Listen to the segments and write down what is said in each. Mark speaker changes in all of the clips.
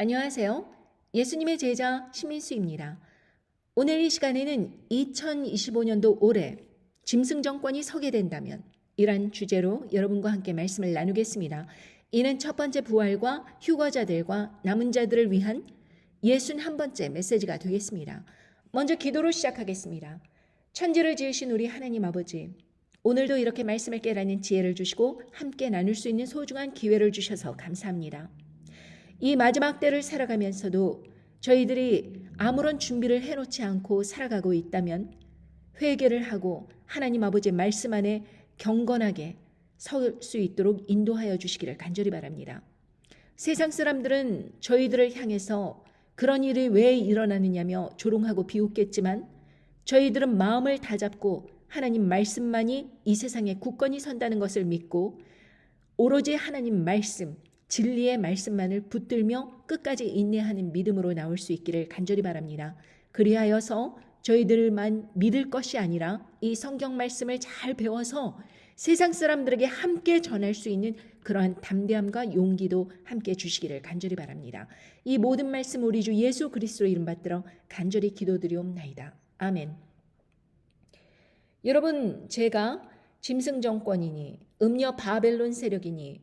Speaker 1: 안녕하세요. 예수님의 제자 신민수입니다. 오늘 이 시간에는 2025년도 올해 짐승 정권이 서게 된다면 이란 주제로 여러분과 함께 말씀을 나누겠습니다. 이는 첫 번째 부활과 휴거자들과 남은 자들을 위한 61번째 메시지가 되겠습니다. 먼저 기도로 시작하겠습니다. 천지를 지으신 우리 하나님 아버지, 오늘도 이렇게 말씀을 깨닫는 지혜를 주시고 함께 나눌 수 있는 소중한 기회를 주셔서 감사합니다. 이 마지막 때를 살아가면서도 저희들이 아무런 준비를 해놓지 않고 살아가고 있다면 회개를 하고 하나님 아버지의 말씀 안에 경건하게 설 수 있도록 인도하여 주시기를 간절히 바랍니다. 세상 사람들은 저희들을 향해서 그런 일이 왜 일어나느냐며 조롱하고 비웃겠지만 저희들은 마음을 다잡고 하나님 말씀만이 이 세상에 굳건히 선다는 것을 믿고 오로지 하나님 말씀, 진리의 말씀만을 붙들며 끝까지 인내하는 믿음으로 나올 수 있기를 간절히 바랍니다. 그리하여서 저희들만 믿을 것이 아니라 이 성경 말씀을 잘 배워서 세상 사람들에게 함께 전할 수 있는 그러한 담대함과 용기도 함께 주시기를 간절히 바랍니다. 이 모든 말씀 우리 주 예수 그리스도의 이름 받들어 간절히 기도드리옵나이다. 아멘. 여러분, 제가 짐승 정권이니 음녀 바벨론 세력이니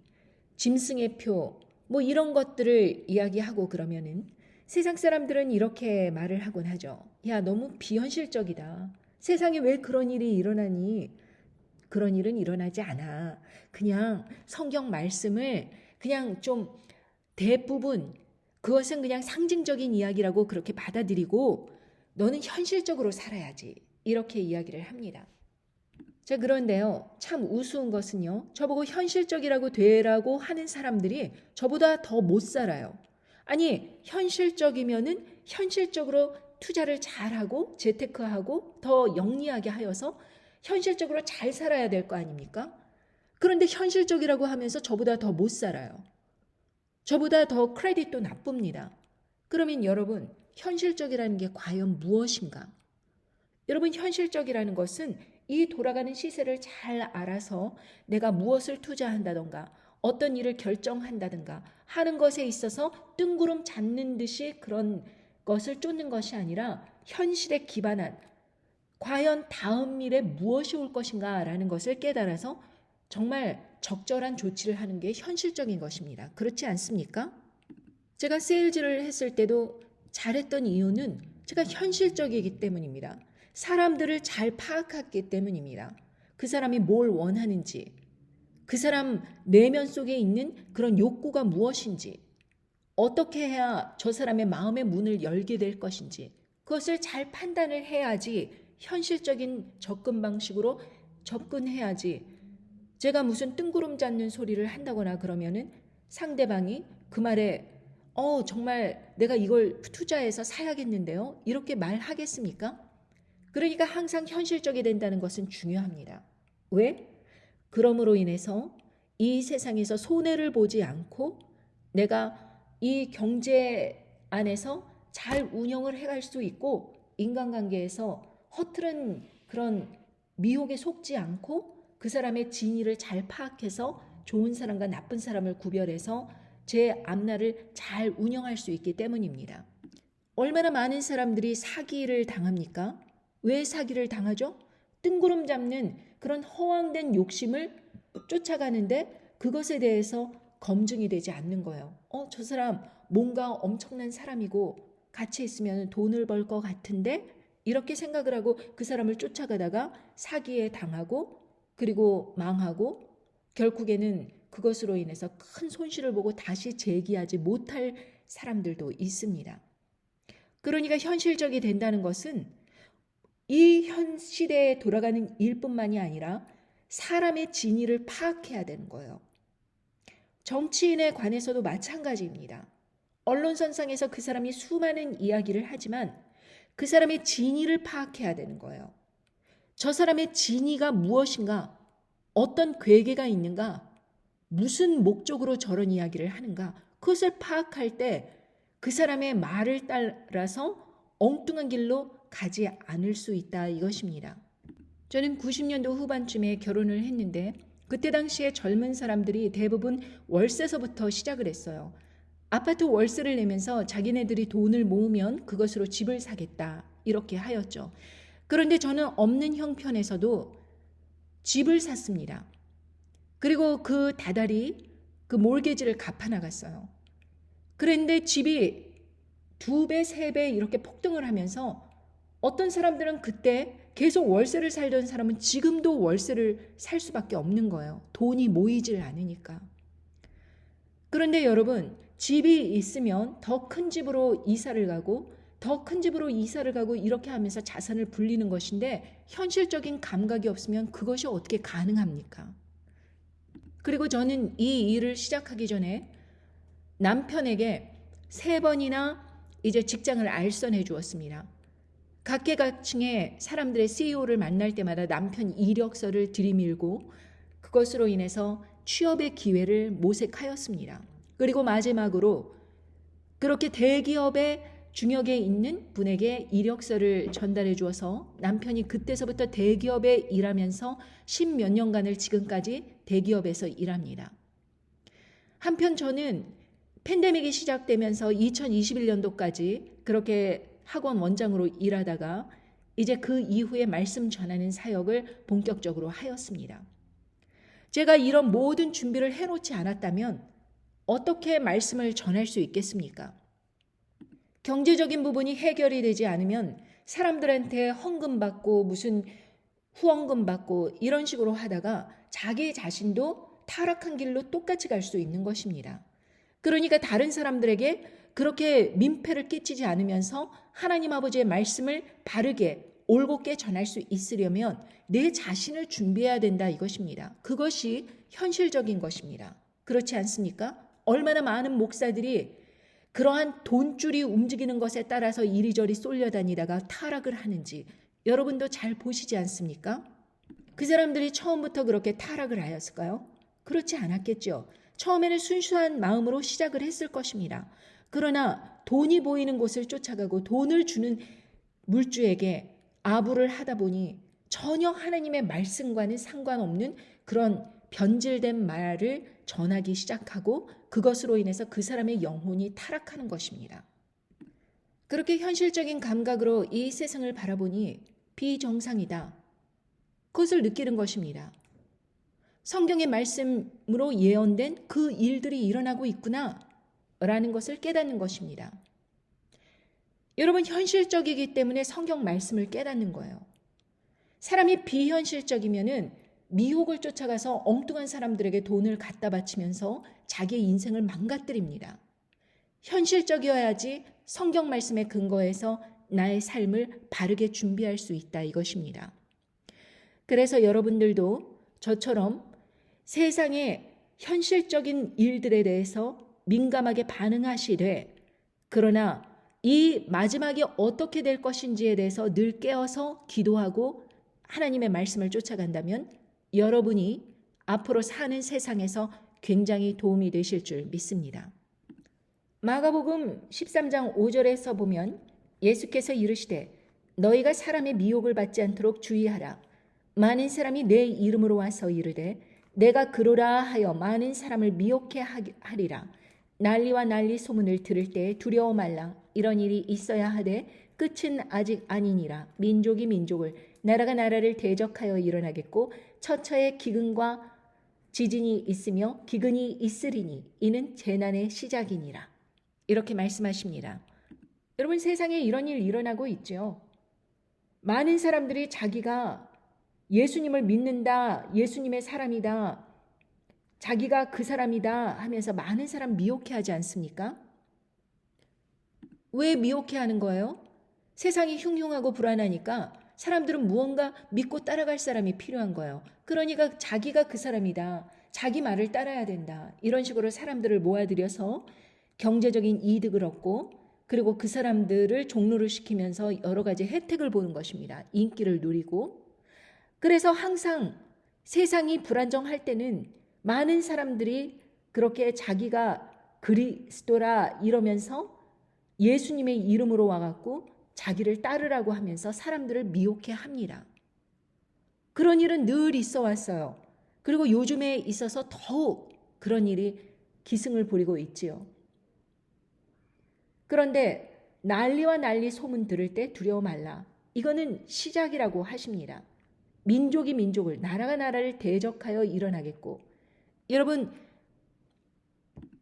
Speaker 1: 짐승의 표 이런 것들을 이야기하고 그러면은 세상 사람들은 이렇게 말을 하곤 하죠. 야, 너무 비현실적이다. 세상에 왜 그런 일이 일어나니? 그런 일은 일어나지 않아. 그냥 성경 말씀을 그냥 좀 대부분 그것은 그냥 상징적인 이야기라고 그렇게 받아들이고 너는 현실적으로 살아야지. 이렇게 이야기를 합니다. 자, 그런데요, 참 우스운 것은요, 저보고 현실적이라고 되라고 하는 사람들이 저보다 더 못 살아요. 아니, 현실적이면은 현실적으로 투자를 잘하고 재테크하고 더 영리하게 하여서 현실적으로 잘 살아야 될 거 아닙니까? 그런데 현실적이라고 하면서 저보다 더 못 살아요. 저보다 더 크레딧도 나쁩니다. 그러면 여러분, 현실적이라는 게 과연 무엇인가? 여러분, 현실적이라는 것은 이 돌아가는 시세를 잘 알아서 내가 무엇을 투자한다던가 어떤 일을 결정한다든가 하는 것에 있어서 뜬구름 잡는 듯이 그런 것을 쫓는 것이 아니라 현실에 기반한 과연 다음 일에 무엇이 올 것인가 라는 것을 깨달아서 정말 적절한 조치를 하는 게 현실적인 것입니다. 그렇지 않습니까? 제가 세일즈를 했을 때도 잘했던 이유는 제가 현실적이기 때문입니다. 사람들을 잘 파악했기 때문입니다. 그 사람이 뭘 원하는지, 그 사람 내면 속에 있는 그런 욕구가 무엇인지, 어떻게 해야 저 사람의 마음의 문을 열게 될 것인지 그것을 잘 판단을 해야지 현실적인 접근 방식으로 접근해야지 제가 무슨 뜬구름 잡는 소리를 한다거나 그러면은 상대방이 그 말에 정말 내가 이걸 투자해서 사야겠는데요? 이렇게 말하겠습니까? 그러니까 항상 현실적이 된다는 것은 중요합니다. 왜? 그러므로 인해서 이 세상에서 손해를 보지 않고 내가 이 경제 안에서 잘 운영을 해갈 수 있고 인간관계에서 허틀은 그런 미혹에 속지 않고 그 사람의 진위를 잘 파악해서 좋은 사람과 나쁜 사람을 구별해서 제 앞날을 잘 운영할 수 있기 때문입니다. 얼마나 많은 사람들이 사기를 당합니까? 왜 사기를 당하죠? 뜬구름 잡는 그런 허황된 욕심을 쫓아가는데 그것에 대해서 검증이 되지 않는 거예요. 저 사람 뭔가 엄청난 사람이고 같이 있으면 돈을 벌 것 같은데 이렇게 생각을 하고 그 사람을 쫓아가다가 사기에 당하고 그리고 망하고 결국에는 그것으로 인해서 큰 손실을 보고 다시 재기하지 못할 사람들도 있습니다. 그러니까 현실적이 된다는 것은 이 현 시대에 돌아가는 일뿐만이 아니라 사람의 진위를 파악해야 되는 거예요. 정치인에 관해서도 마찬가지입니다. 언론선상에서 그 사람이 수많은 이야기를 하지만 그 사람의 진위를 파악해야 되는 거예요. 저 사람의 진위가 무엇인가? 어떤 괴계가 있는가? 무슨 목적으로 저런 이야기를 하는가? 그것을 파악할 때 그 사람의 말을 따라서 엉뚱한 길로 가지 않을 수 있다 이것입니다. 저는 90년도 후반쯤에 결혼을 했는데 그때 당시에 젊은 사람들이 대부분 월세서부터 시작을 했어요. 아파트 월세를 내면서 자기네들이 돈을 모으면 그것으로 집을 사겠다 이렇게 하였죠. 그런데 저는 없는 형편에서도 집을 샀습니다. 그리고 그 다달이 그 몰개지를 갚아 나갔어요. 그런데 집이 2배, 3배 이렇게 폭등을 하면서 어떤 사람들은 그때 계속 월세를 살던 사람은 지금도 월세를 살 수밖에 없는 거예요. 돈이 모이질 않으니까. 그런데 여러분, 집이 있으면 더 큰 집으로 이사를 가고 더 큰 집으로 이사를 가고 이렇게 하면서 자산을 불리는 것인데 현실적인 감각이 없으면 그것이 어떻게 가능합니까? 그리고 저는 이 일을 시작하기 전에 남편에게 3번이나 이제 직장을 알선해 주었습니다. 각계각층의 사람들의 CEO를 만날 때마다 남편 이력서를 들이밀고 그것으로 인해서 취업의 기회를 모색하였습니다. 그리고 마지막으로 그렇게 대기업의 중역에 있는 분에게 이력서를 전달해 주어서 남편이 그때서부터 대기업에 일하면서 10몇 년간을 지금까지 대기업에서 일합니다. 한편 저는 팬데믹이 시작되면서 2021년도까지 그렇게 학원 원장으로 일하다가 이제 그 이후에 말씀 전하는 사역을 본격적으로 하였습니다. 제가 이런 모든 준비를 해놓지 않았다면 어떻게 말씀을 전할 수 있겠습니까? 경제적인 부분이 해결이 되지 않으면 사람들한테 헌금 받고 무슨 후원금 받고 이런 식으로 하다가 자기 자신도 타락한 길로 똑같이 갈 수 있는 것입니다. 그러니까 다른 사람들에게 그렇게 민폐를 끼치지 않으면서 하나님 아버지의 말씀을 바르게 올곧게 전할 수 있으려면 내 자신을 준비해야 된다 이것입니다. 그것이 현실적인 것입니다. 그렇지 않습니까? 얼마나 많은 목사들이 그러한 돈줄이 움직이는 것에 따라서 이리저리 쏠려다니다가 타락을 하는지 여러분도 잘 보시지 않습니까? 그 사람들이 처음부터 그렇게 타락을 하였을까요? 그렇지 않았겠죠. 처음에는 순수한 마음으로 시작을 했을 것입니다. 그러나 돈이 보이는 곳을 쫓아가고 돈을 주는 물주에게 아부를 하다 보니 전혀 하나님의 말씀과는 상관없는 그런 변질된 말을 전하기 시작하고 그것으로 인해서 그 사람의 영혼이 타락하는 것입니다. 그렇게 현실적인 감각으로 이 세상을 바라보니 비정상이다. 그것을 느끼는 것입니다. 성경의 말씀으로 예언된 그 일들이 일어나고 있구나 라는 것을 깨닫는 것입니다. 여러분, 현실적이기 때문에 성경 말씀을 깨닫는 거예요. 사람이 비현실적이면은 미혹을 쫓아가서 엉뚱한 사람들에게 돈을 갖다 바치면서 자기의 인생을 망가뜨립니다. 현실적이어야지 성경 말씀에 근거해서 나의 삶을 바르게 준비할 수 있다 이것입니다. 그래서 여러분들도 저처럼 세상의 현실적인 일들에 대해서 민감하게 반응하시되 그러나 이 마지막이 어떻게 될 것인지에 대해서 늘 깨어서 기도하고 하나님의 말씀을 쫓아간다면 여러분이 앞으로 사는 세상에서 굉장히 도움이 되실 줄 믿습니다. 마가복음 13장 5절에서 보면 예수께서 이르시되 너희가 사람의 미혹을 받지 않도록 주의하라. 많은 사람이 내 이름으로 와서 이르되 내가 그러라 하여 많은 사람을 미혹해 하리라. 난리와 난리 소문을 들을 때에 두려워 말라. 이런 일이 있어야 하되 끝은 아직 아니니라. 민족이 민족을 나라가 나라를 대적하여 일어나겠고 처처에 기근과 지진이 있으며 기근이 있으리니 이는 재난의 시작이니라. 이렇게 말씀하십니다. 여러분, 세상에 이런 일 일어나고 있죠. 많은 사람들이 자기가 예수님을 믿는다, 예수님의 사람이다, 자기가 그 사람이다 하면서 많은 사람 미혹해 하지 않습니까? 왜 미혹해 하는 거예요? 세상이 흉흉하고 불안하니까 사람들은 무언가 믿고 따라갈 사람이 필요한 거예요. 그러니까 자기가 그 사람이다, 자기 말을 따라야 된다, 이런 식으로 사람들을 모아들여서 경제적인 이득을 얻고 그리고 그 사람들을 종로를 시키면서 여러 가지 혜택을 보는 것입니다. 인기를 누리고. 그래서 항상 세상이 불안정할 때는 많은 사람들이 그렇게 자기가 그리스도라 이러면서 예수님의 이름으로 와갖고 자기를 따르라고 하면서 사람들을 미혹해 합니다. 그런 일은 늘 있어 왔어요. 그리고 요즘에 있어서 더욱 그런 일이 기승을 부리고 있지요. 그런데 난리와 난리 소문 들을 때 두려워 말라. 이거는 시작이라고 하십니다. 민족이 민족을, 나라가 나라를 대적하여 일어나겠고, 여러분,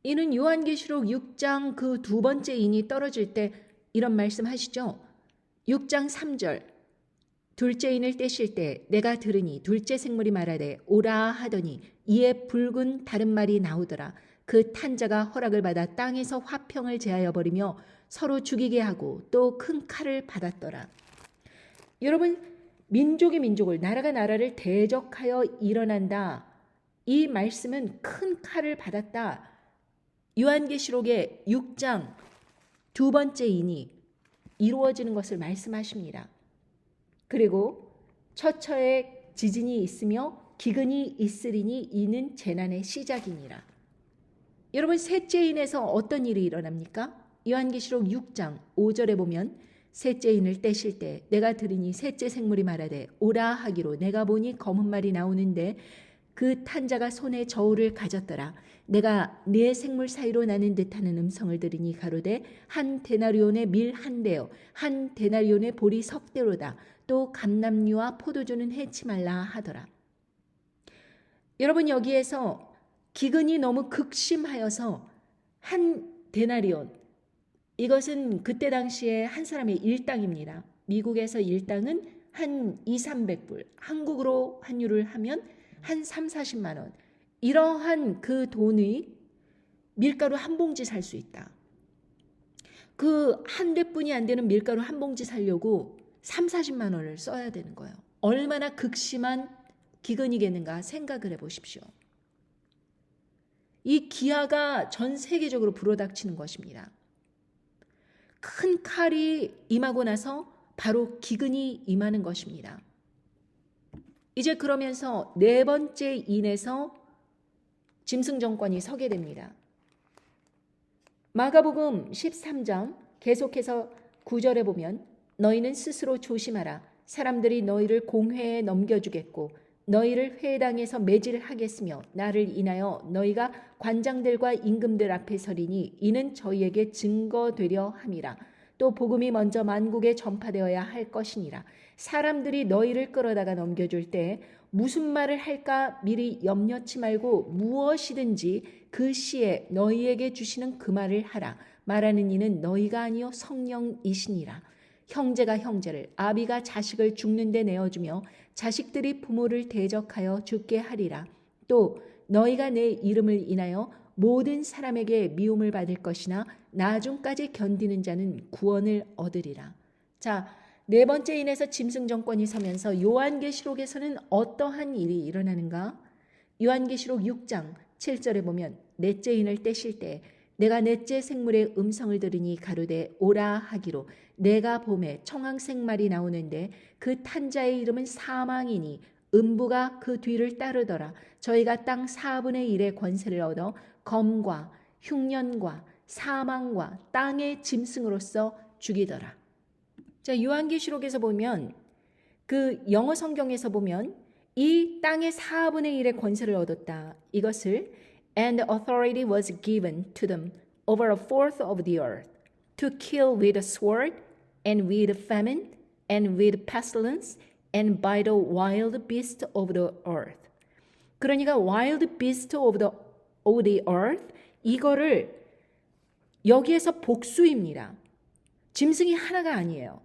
Speaker 1: 이는 요한계시록 6장 그 두 번째 인이 떨어질 때 이런 말씀 하시죠. 6장 3절, 둘째 인을 떼실 때 내가 들으니 둘째 생물이 말하되 오라 하더니 이에 붉은 다른 말이 나오더라. 그 탄자가 허락을 받아 땅에서 화평을 제하여 버리며 서로 죽이게 하고 또 큰 칼을 받았더라. 여러분, 민족이 민족을, 나라가 나라를 대적하여 일어난다. 이 말씀은 큰 칼을 받았다. 요한계시록의 6장 두 번째 인이 이루어지는 것을 말씀하십니다. 그리고 처처에 지진이 있으며 기근이 있으리니 이는 재난의 시작이니라. 여러분, 셋째 인에서 어떤 일이 일어납니까? 요한계시록 6장 5절에 보면 셋째 인을 떼실 때 내가 들으니 셋째 생물이 말하되 오라 하기로 내가 보니 검은 말이 나오는데 그 탄자가 손에 저울을 가졌더라. 내가 네 생물 사이로 나는 듯하는 음성을 들으니 가로되 한 데나리온의 밀 한 대요 한 데나리온의 보리 석 대로다. 또 감람류와 포도주는 해치 말라 하더라. 여러분, 여기에서 기근이 너무 극심하여서 한 데나리온, 이것은 그때 당시에 한 사람의 일당입니다. 미국에서 일당은 한 200~300불, 한국으로 환율을 하면 한 3~40만 원. 이러한 그 돈의 밀가루 한 봉지 살 수 있다. 그 한 대뿐이 안 되는 밀가루 한 봉지 사려고 3~40만 원을 써야 되는 거예요. 얼마나 극심한 기근이겠는가 생각을 해보십시오. 이 기아가 전 세계적으로 불어닥치는 것입니다. 큰 칼이 임하고 나서 바로 기근이 임하는 것입니다. 이제 그러면서 네 번째 인에서 짐승 정권이 서게 됩니다. 마가복음 13장 계속해서 9절에 보면 너희는 스스로 조심하라. 사람들이 너희를 공회에 넘겨주겠고 너희를 회당에서 매질하겠으며 나를 인하여 너희가 관장들과 임금들 앞에 서리니 이는 저희에게 증거되려 함이라. 또 복음이 먼저 만국에 전파되어야 할 것이니라. 사람들이 너희를 끌어다가 넘겨줄 때 무슨 말을 할까 미리 염려치 말고 무엇이든지 그 시에 너희에게 주시는 그 말을 하라. 말하는 이는 너희가 아니요 성령이시니라. 형제가 형제를, 아비가 자식을 죽는 데 내어주며 자식들이 부모를 대적하여 죽게 하리라. 또 너희가 내 이름을 인하여 모든 사람에게 미움을 받을 것이나 나중까지 견디는 자는 구원을 얻으리라. 자, 네 번째 인에서 짐승 정권이 서면서 요한계시록에서는 어떠한 일이 일어나는가? 요한계시록 6장 7절에 보면 넷째 인을 떼실 때 내가 넷째 생물의 음성을 들으니 가로되 오라 하기로 내가 봄에 청황색 말이 나오는데 그 탄자의 이름은 사망이니 음부가 그 뒤를 따르더라. 저희가 땅 4분의 1의 권세를 얻어 검과 흉년과 사망과 땅의 짐승으로서 죽이더라. 자, 요한계시록에서 보면 그 영어 성경에서 보면 이 땅의 4분의 1의 권세를 얻었다. 이것을 And authority was given to them over a fourth of the earth to kill with a sword and with famine and with pestilence and by the wild beast of the earth. 그러니까 wild beast of the earth 이거를 여기에서 복수입니다. 짐승이 하나가 아니에요.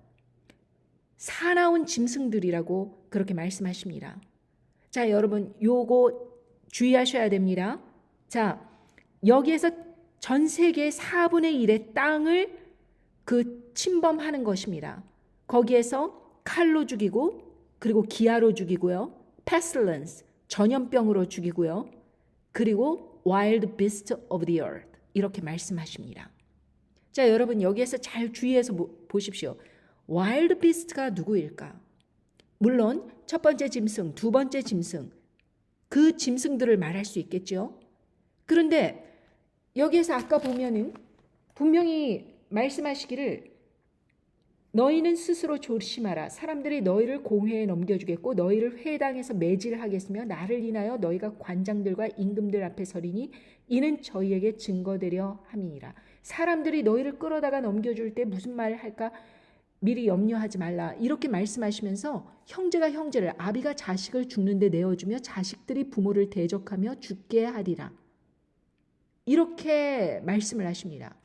Speaker 1: 사나운 짐승들이라고 그렇게 말씀하십니다. 자, 여러분 요거 주의하셔야 됩니다. 자, 여기에서 전 세계 4분의 1의 땅을 그 침범하는 것입니다. 거기에서 칼로 죽이고 그리고 기아로 죽이고요. pestilence, 전염병으로 죽이고요. 그리고 wild beast of the earth 이렇게 말씀하십니다. 자, 여러분 여기에서 잘 주의해서 보십시오. wild beast가 누구일까? 물론 첫 번째 짐승, 두 번째 짐승, 그 짐승들을 말할 수 있겠죠. 그런데 여기에서 아까 보면은 분명히 말씀하시기를 너희는 스스로 조심하라. 사람들이 너희를 공회에 넘겨주겠고 너희를 회당에서 매질하겠으며 나를 인하여 너희가 관장들과 임금들 앞에 서리니 이는 저희에게 증거되려 함이니라. 사람들이 너희를 끌어다가 넘겨줄 때 무슨 말 할까 미리 염려하지 말라. 이렇게 말씀하시면서 형제가 형제를, 아비가 자식을 죽는데 내어주며 자식들이 부모를 대적하며 죽게 하리라. 이렇게 말씀을 하십니다.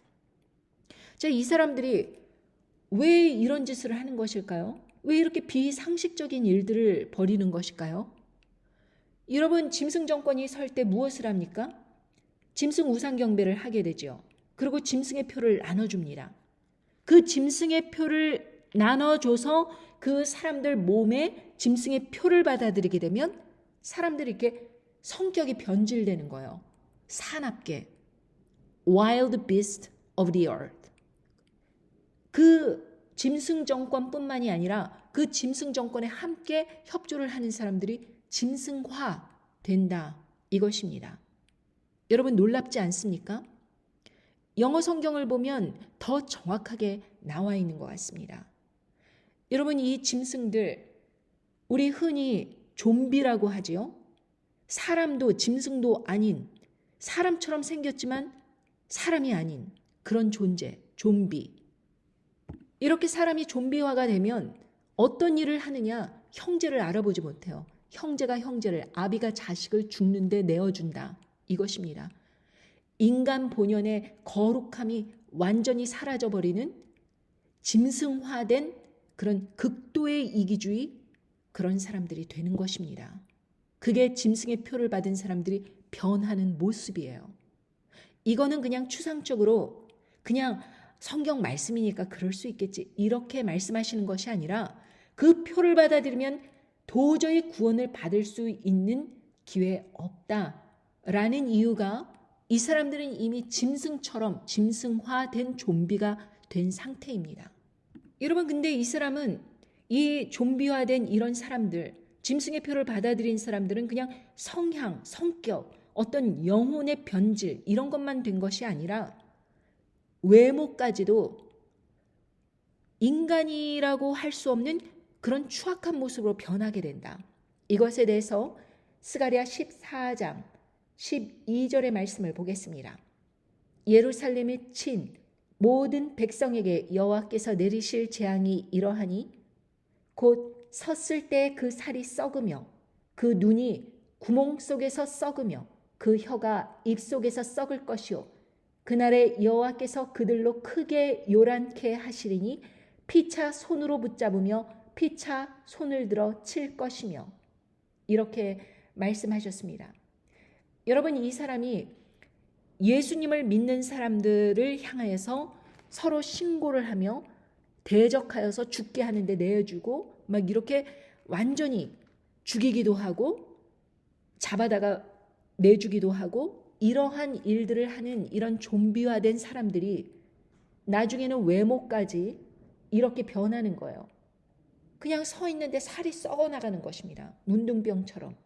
Speaker 1: 자, 이 사람들이 왜 이런 짓을 하는 것일까요? 왜 이렇게 비상식적인 일들을 벌이는 것일까요? 여러분, 짐승 정권이 설 때 무엇을 합니까? 짐승 우상 경배를 하게 되죠. 그리고 짐승의 표를 나눠줍니다. 그 짐승의 표를 나눠줘서 그 사람들 몸에 짐승의 표를 받아들이게 되면 사람들이 이렇게 성격이 변질되는 거예요. 사납게. Wild beast of the earth. 그 짐승 정권뿐만이 아니라 그 짐승 정권에 함께 협조를 하는 사람들이 짐승화 된다. 이것입니다. 여러분 놀랍지 않습니까? 영어 성경을 보면 더 정확하게 나와 있는 것 같습니다. 여러분 이 짐승들 우리 흔히 좀비라고 하지요. 사람도 짐승도 아닌 사람처럼 생겼지만 사람이 아닌 그런 존재, 좀비. 이렇게 사람이 좀비화가 되면 어떤 일을 하느냐? 형제를 알아보지 못해요. 형제가 형제를, 아비가 자식을 죽는데 내어준다. 이것입니다. 인간 본연의 거룩함이 완전히 사라져버리는 짐승화된 그런 극도의 이기주의, 그런 사람들이 되는 것입니다. 그게 짐승의 표를 받은 사람들이 변하는 모습이에요. 이거는 그냥 추상적으로 그냥 성경 말씀이니까 그럴 수 있겠지 이렇게 말씀하시는 것이 아니라 그 표를 받아들이면 도저히 구원을 받을 수 있는 기회 없다라는 이유가 이 사람들은 이미 짐승처럼 짐승화된 좀비가 된 상태입니다. 여러분 근데 이 사람은 이 좀비화된 이런 사람들, 짐승의 표를 받아들인 사람들은 그냥 성향, 성격, 어떤 영혼의 변질 이런 것만 된 것이 아니라 외모까지도 인간이라고 할 수 없는 그런 추악한 모습으로 변하게 된다. 이것에 대해서 스가랴 14장 12절의 말씀을 보겠습니다. 예루살렘의 친 모든 백성에게 여호와께서 내리실 재앙이 이러하니 곧 섰을 때 그 살이 썩으며 그 눈이 구멍 속에서 썩으며 그 혀가 입 속에서 썩을 것이요 그날에 여호와께서 그들로 크게 요란케 하시리니 피차 손으로 붙잡으며 피차 손을 들어 칠 것이며 이렇게 말씀하셨습니다. 여러분 이 사람이 예수님을 믿는 사람들을 향하여서 서로 신고를 하며 대적하여서 죽게 하는데 내어주고 막 이렇게 완전히 죽이기도 하고 잡아다가 내주기도 하고 이러한 일들을 하는 이런 좀비화된 사람들이 나중에는 외모까지 이렇게 변하는 거예요. 그냥 서 있는데 살이 썩어나가는 것입니다. 문둥병처럼.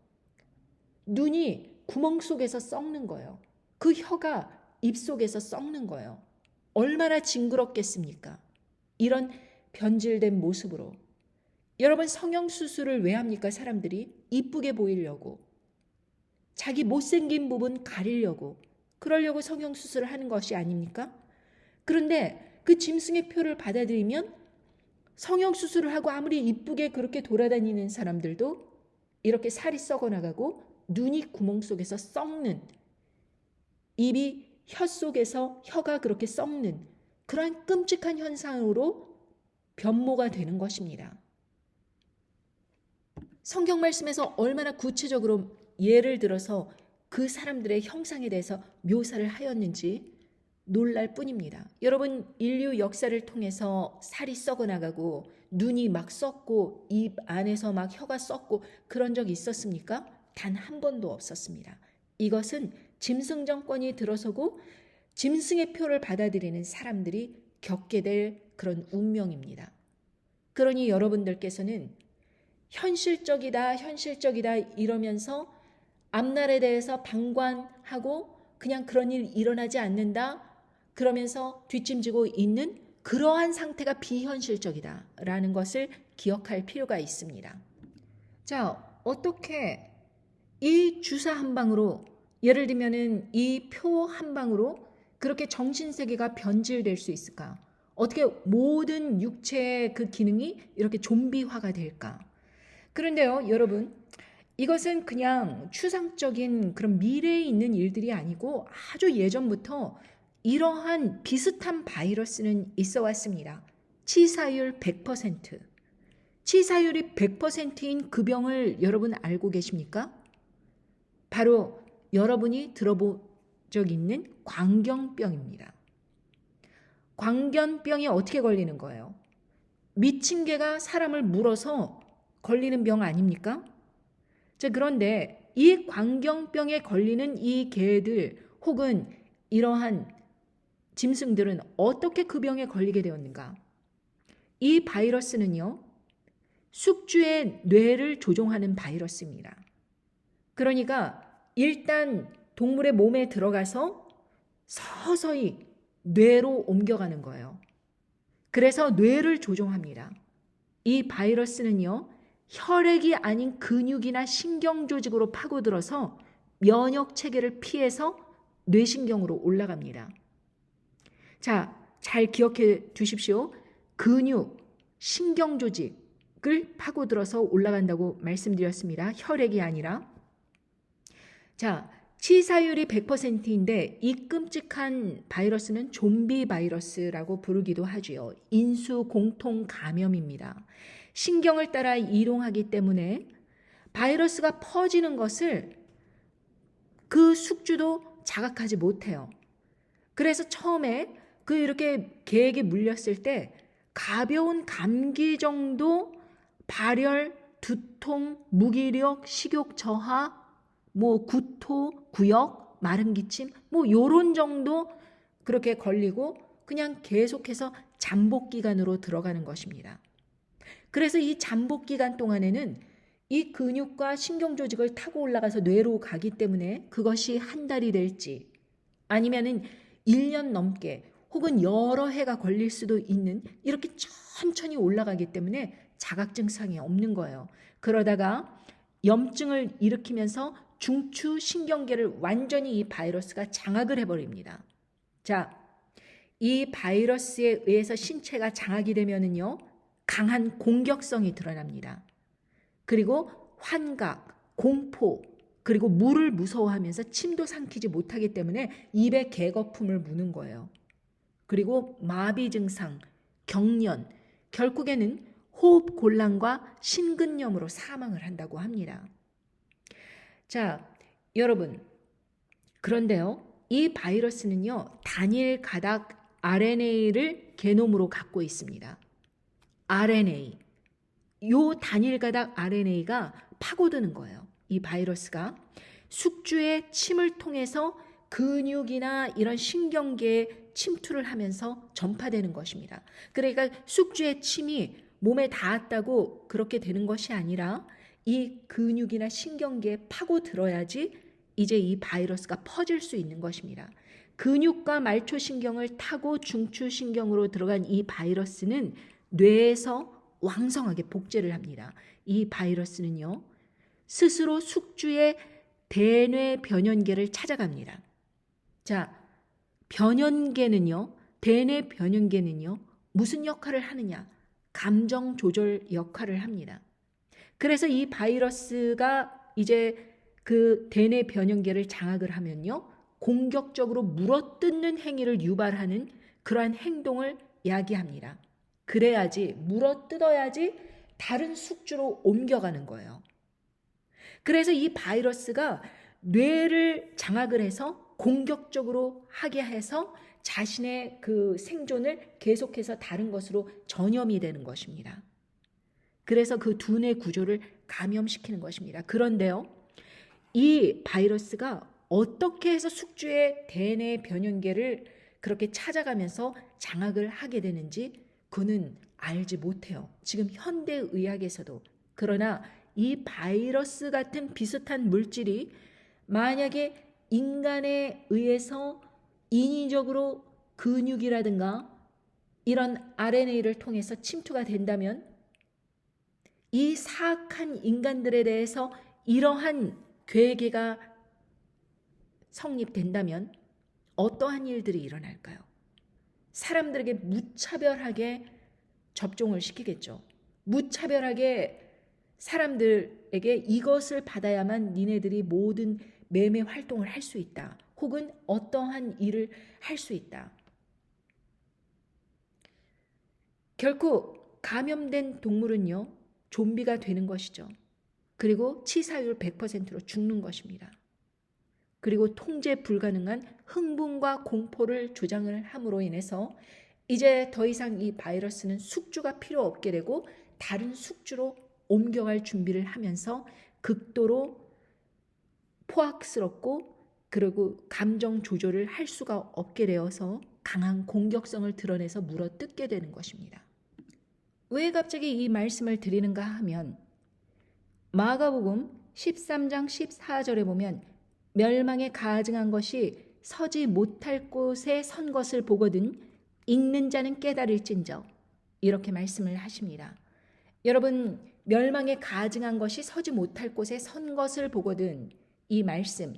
Speaker 1: 눈이 구멍 속에서 썩는 거예요. 그 혀가 입 속에서 썩는 거예요. 얼마나 징그럽겠습니까? 이런 변질된 모습으로. 여러분 성형수술을 왜 합니까? 사람들이 이쁘게 보이려고. 자기 못생긴 부분 가리려고. 그러려고 성형수술을 하는 것이 아닙니까? 그런데 그 짐승의 표를 받아들이면 성형수술을 하고 아무리 이쁘게 그렇게 돌아다니는 사람들도 이렇게 살이 썩어나가고 눈이 구멍 속에서 썩는, 입이 혀 속에서 혀가 그렇게 썩는 그러한 끔찍한 현상으로 변모가 되는 것입니다. 성경 말씀에서 얼마나 구체적으로 예를 들어서 그 사람들의 형상에 대해서 묘사를 하였는지 놀랄 뿐입니다. 여러분 인류 역사를 통해서 살이 썩어나가고 눈이 막 썩고 입 안에서 막 혀가 썩고 그런 적이 있었습니까? 단 한 번도 없었습니다. 이것은 짐승 정권이 들어서고 짐승의 표를 받아들이는 사람들이 겪게 될 그런 운명입니다. 그러니 여러분들께서는 현실적이다 이러면서 앞날에 대해서 방관하고 그냥 그런 일 일어나지 않는다 그러면서 뒷짐지고 있는 그러한 상태가 비현실적이다라는 것을 기억할 필요가 있습니다. 자, 어떻게 이 주사 한 방으로 예를 들면은 이 표 한 방으로 그렇게 정신세계가 변질될 수 있을까? 어떻게 모든 육체의 그 기능이 이렇게 좀비화가 될까? 그런데요, 여러분, 이것은 그냥 추상적인 그런 미래에 있는 일들이 아니고 아주 예전부터 이러한 비슷한 바이러스는 있어 왔습니다. 치사율 100%. 치사율이 100%인 그 병을 여러분 알고 계십니까? 바로 여러분이 들어본 적 있는 광견병입니다. 광견병이 어떻게 걸리는 거예요? 미친 개가 사람을 물어서 걸리는 병 아닙니까? 자, 그런데 이 광견병에 걸리는 이 개들 혹은 이러한 짐승들은 어떻게 그 병에 걸리게 되었는가? 이 바이러스는요, 숙주의 뇌를 조종하는 바이러스입니다. 그러니까 일단 동물의 몸에 들어가서 서서히 뇌로 옮겨가는 거예요. 그래서 뇌를 조종합니다. 이 바이러스는요, 혈액이 아닌 근육이나 신경 조직으로 파고들어서 면역 체계를 피해서 뇌신경으로 올라갑니다. 자, 잘 기억해 두십시오. 근육, 신경 조직을 파고들어서 올라간다고 말씀드렸습니다. 혈액이 아니라. 자, 치사율이 100%인데 이 끔찍한 바이러스는 좀비 바이러스라고 부르기도 하지요. 인수 공통 감염입니다. 신경을 따라 이동하기 때문에 바이러스가 퍼지는 것을 그 숙주도 자각하지 못해요. 그래서 처음에 그 이렇게 개에게 물렸을 때 가벼운 감기 정도, 발열, 두통, 무기력, 식욕 저하, 구토, 구역, 마른 기침, 요런 정도 그렇게 걸리고 그냥 계속해서 잠복 기간으로 들어가는 것입니다. 그래서 이 잠복 기간 동안에는 이 근육과 신경 조직을 타고 올라가서 뇌로 가기 때문에 그것이 한 달이 될지 아니면은 1년 넘게 혹은 여러 해가 걸릴 수도 있는 이렇게 천천히 올라가기 때문에 자각 증상이 없는 거예요. 그러다가 염증을 일으키면서 중추 신경계를 완전히 이 바이러스가 장악을 해버립니다. 자, 이 바이러스에 의해서 신체가 장악이 되면은요, 강한 공격성이 드러납니다. 그리고 환각, 공포, 그리고 물을 무서워하면서 침도 삼키지 못하기 때문에 입에 개거품을 무는 거예요. 그리고 마비 증상, 경련, 결국에는 호흡 곤란과 심근염으로 사망을 한다고 합니다. 자, 여러분, 그런데요, 이 바이러스는요, 단일 가닥 RNA를 게놈으로 갖고 있습니다. RNA. 요 단일 가닥 RNA가 파고드는 거예요. 이 바이러스가 숙주의 침을 통해서 근육이나 이런 신경계에 침투를 하면서 전파되는 것입니다. 그러니까 숙주의 침이 몸에 닿았다고 그렇게 되는 것이 아니라 이 근육이나 신경계에 파고들어야지 이제 이 바이러스가 퍼질 수 있는 것입니다. 근육과 말초신경을 타고 중추신경으로 들어간 이 바이러스는 뇌에서 왕성하게 복제를 합니다. 이 바이러스는요, 스스로 숙주의 대뇌 변연계를 찾아갑니다. 자, 변연계는요, 대뇌 변연계는요, 무슨 역할을 하느냐? 감정 조절 역할을 합니다. 그래서 이 바이러스가 이제 그 대뇌 변연계를 장악을 하면요, 공격적으로 물어뜯는 행위를 유발하는 그러한 행동을 야기합니다. 그래야지, 물어뜯어야지 다른 숙주로 옮겨가는 거예요. 그래서 이 바이러스가 뇌를 장악을 해서 공격적으로 하게 해서 자신의 그 생존을 계속해서 다른 것으로 전염이 되는 것입니다. 그래서 그 두뇌 구조를 감염시키는 것입니다. 그런데요, 이 바이러스가 어떻게 해서 숙주의 대뇌 변연계를 그렇게 찾아가면서 장악을 하게 되는지 그는 알지 못해요. 지금 현대의학에서도. 그러나 이 바이러스 같은 비슷한 물질이 만약에 인간에 의해서 인위적으로 근육이라든가 이런 RNA를 통해서 침투가 된다면 이 사악한 인간들에 대해서 이러한 괴계가 성립된다면 어떠한 일들이 일어날까요? 사람들에게 무차별하게 접종을 시키겠죠. 무차별하게 사람들에게 이것을 받아야만 니네들이 모든 매매 활동을 할 수 있다. 혹은 어떠한 일을 할 수 있다. 결코 감염된 동물은요, 좀비가 되는 것이죠. 그리고 치사율 100%로 죽는 것입니다. 그리고 통제 불가능한 흥분과 공포를 조장을 함으로 인해서 이제 더 이상 이 바이러스는 숙주가 필요 없게 되고 다른 숙주로 옮겨갈 준비를 하면서 극도로 포악스럽고 그리고 감정 조절을 할 수가 없게 되어서 강한 공격성을 드러내서 물어뜯게 되는 것입니다. 왜 갑자기 이 말씀을 드리는가 하면 마가복음 13장 14절에 보면 멸망에 가증한 것이 서지 못할 곳에 선 것을 보거든 읽는 자는 깨달을진저 이렇게 말씀을 하십니다. 여러분, 멸망에 가증한 것이 서지 못할 곳에 선 것을 보거든, 이 말씀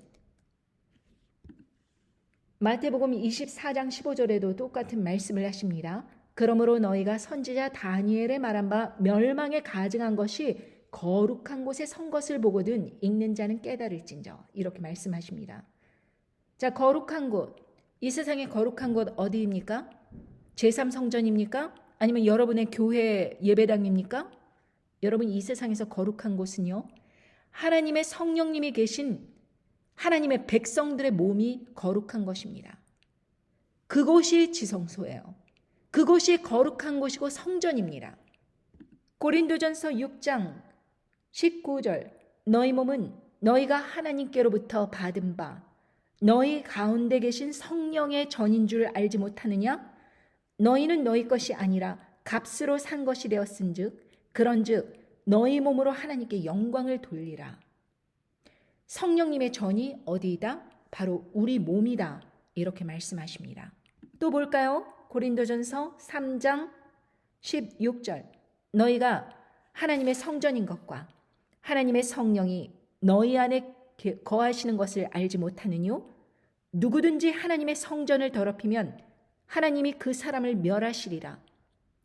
Speaker 1: 마태복음 24장 15절에도 똑같은 말씀을 하십니다. 그러므로 너희가 선지자 다니엘의 말한 바 멸망에 가증한 것이 거룩한 곳에 선 것을 보거든 읽는 자는 깨달을진저 이렇게 말씀하십니다. 자, 거룩한 곳, 이 세상의 거룩한 곳 어디입니까? 제3성전입니까? 아니면 여러분의 교회 예배당입니까? 여러분, 이 세상에서 거룩한 곳은요, 하나님의 성령님이 계신 하나님의 백성들의 몸이 거룩한 것입니다. 그곳이 지성소예요. 그곳이 거룩한 곳이고 성전입니다. 고린도전서 6장 19절 너희 몸은 너희가 하나님께로부터 받은 바 너희 가운데 계신 성령의 전인 줄 알지 못하느냐? 너희는 너희 것이 아니라 값으로 산 것이 되었은즉 그런즉 너희 몸으로 하나님께 영광을 돌리라. 성령님의 전이 어디이다? 바로 우리 몸이다. 이렇게 말씀하십니다. 또 볼까요? 고린도전서 3장 16절 너희가 하나님의 성전인 것과 하나님의 성령이 너희 안에 거하시는 것을 알지 못하느뇨? 누구든지 하나님의 성전을 더럽히면 하나님이 그 사람을 멸하시리라.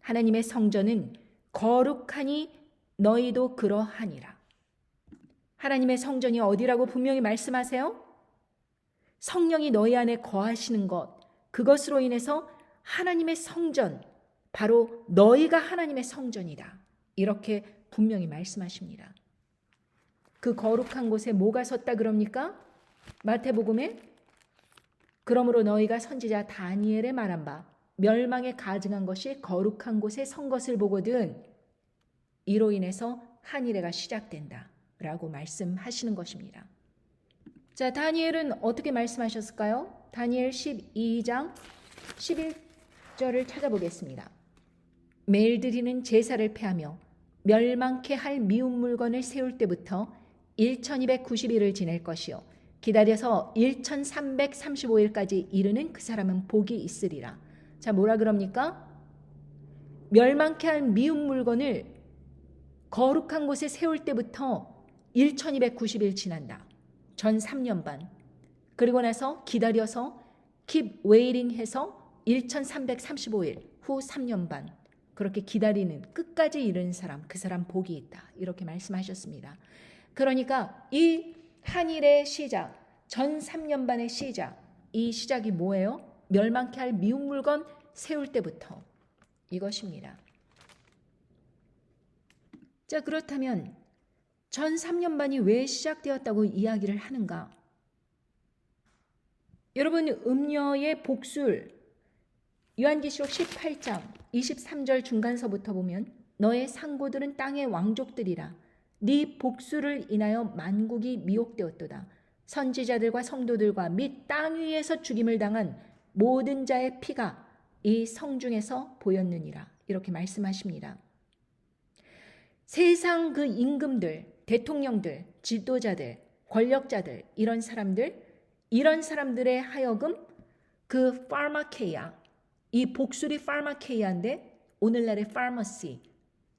Speaker 1: 하나님의 성전은 거룩하니 너희도 그러하니라. 하나님의 성전이 어디라고 분명히 말씀하세요? 성령이 너희 안에 거하시는 것, 그것으로 인해서 하나님의 성전, 바로 너희가 하나님의 성전이다. 이렇게 분명히 말씀하십니다. 그 거룩한 곳에 뭐가 섰다 그럽니까? 마태복음에 그러므로 너희가 선지자 다니엘의 말한 바 멸망에 가증한 것이 거룩한 곳에 선 것을 보거든 이로 인해서 한일회가 시작된다 라고 말씀하시는 것입니다. 자, 다니엘은 어떻게 말씀하셨을까요? 다니엘 12장 11절을 찾아보겠습니다. 매일 드리는 제사를 폐하며 멸망케 할 미운 물건을 세울 때부터 1290일을 지낼 것이요 기다려서 1335일까지 이르는 그 사람은 복이 있으리라. 자, 뭐라 그럽니까? 멸망케 할 미운 물건을 거룩한 곳에 세울 때부터 1290일 지난다. 전 3년 반. 그리고 나서 기다려서 keep waiting 해서 1335일 후 3년 반. 그렇게 기다리는 끝까지 이르는 사람, 그 사람 복이 있다. 이렇게 말씀하셨습니다. 그러니까 이 한일의 시작, 전 3년 반의 시작, 이 시작이 뭐예요? 멸망케 할 미운 물건 세울 때부터 이것입니다. 자, 그렇다면 전 3년 반이 왜 시작되었다고 이야기를 하는가? 여러분, 음녀의 복술, 요한계시록 18장 23절 중간서부터 보면 너의 상고들은 땅의 왕족들이라 네 복수를 인하여 만국이 미혹되었도다. 선지자들과 성도들과 및 땅 위에서 죽임을 당한 모든 자의 피가 이 성중에서 보였느니라. 이렇게 말씀하십니다. 세상 그 임금들, 대통령들, 지도자들, 권력자들, 이런 사람들의 하여금 그 파마케이아, 이 복술이 파마케이아인데 오늘날의 파머시,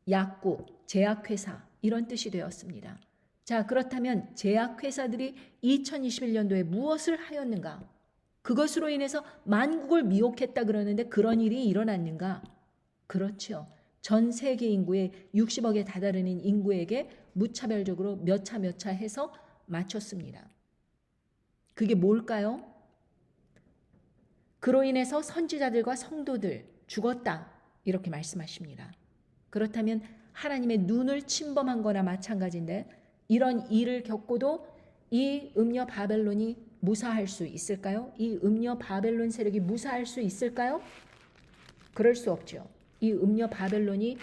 Speaker 1: 약국, 제약회사 이런 뜻이 되었습니다. 자, 그렇다면 제약회사들이 2021년도에 무엇을 하였는가? 그것으로 인해서 만국을 미혹했다 그러는데 그런 일이 일어났는가? 그렇죠. 전 세계 인구의 60억에 다다르는 인구에게 무차별적으로 몇 차 해서 맞췄습니다. 그게 뭘까요? 그로 인해서 선지자들과 성도들 죽었다. 이렇게 말씀하십니다. 그렇다면 하나님의 눈을 침범한 거나 마찬가지인데 이런 일을 겪고도 이 음녀 바벨론이 무사할 수 있을까요? 이 음녀 바벨론 세력이 무사할 수 있을까요? 그럴 수 없죠. 이 음녀 바벨론이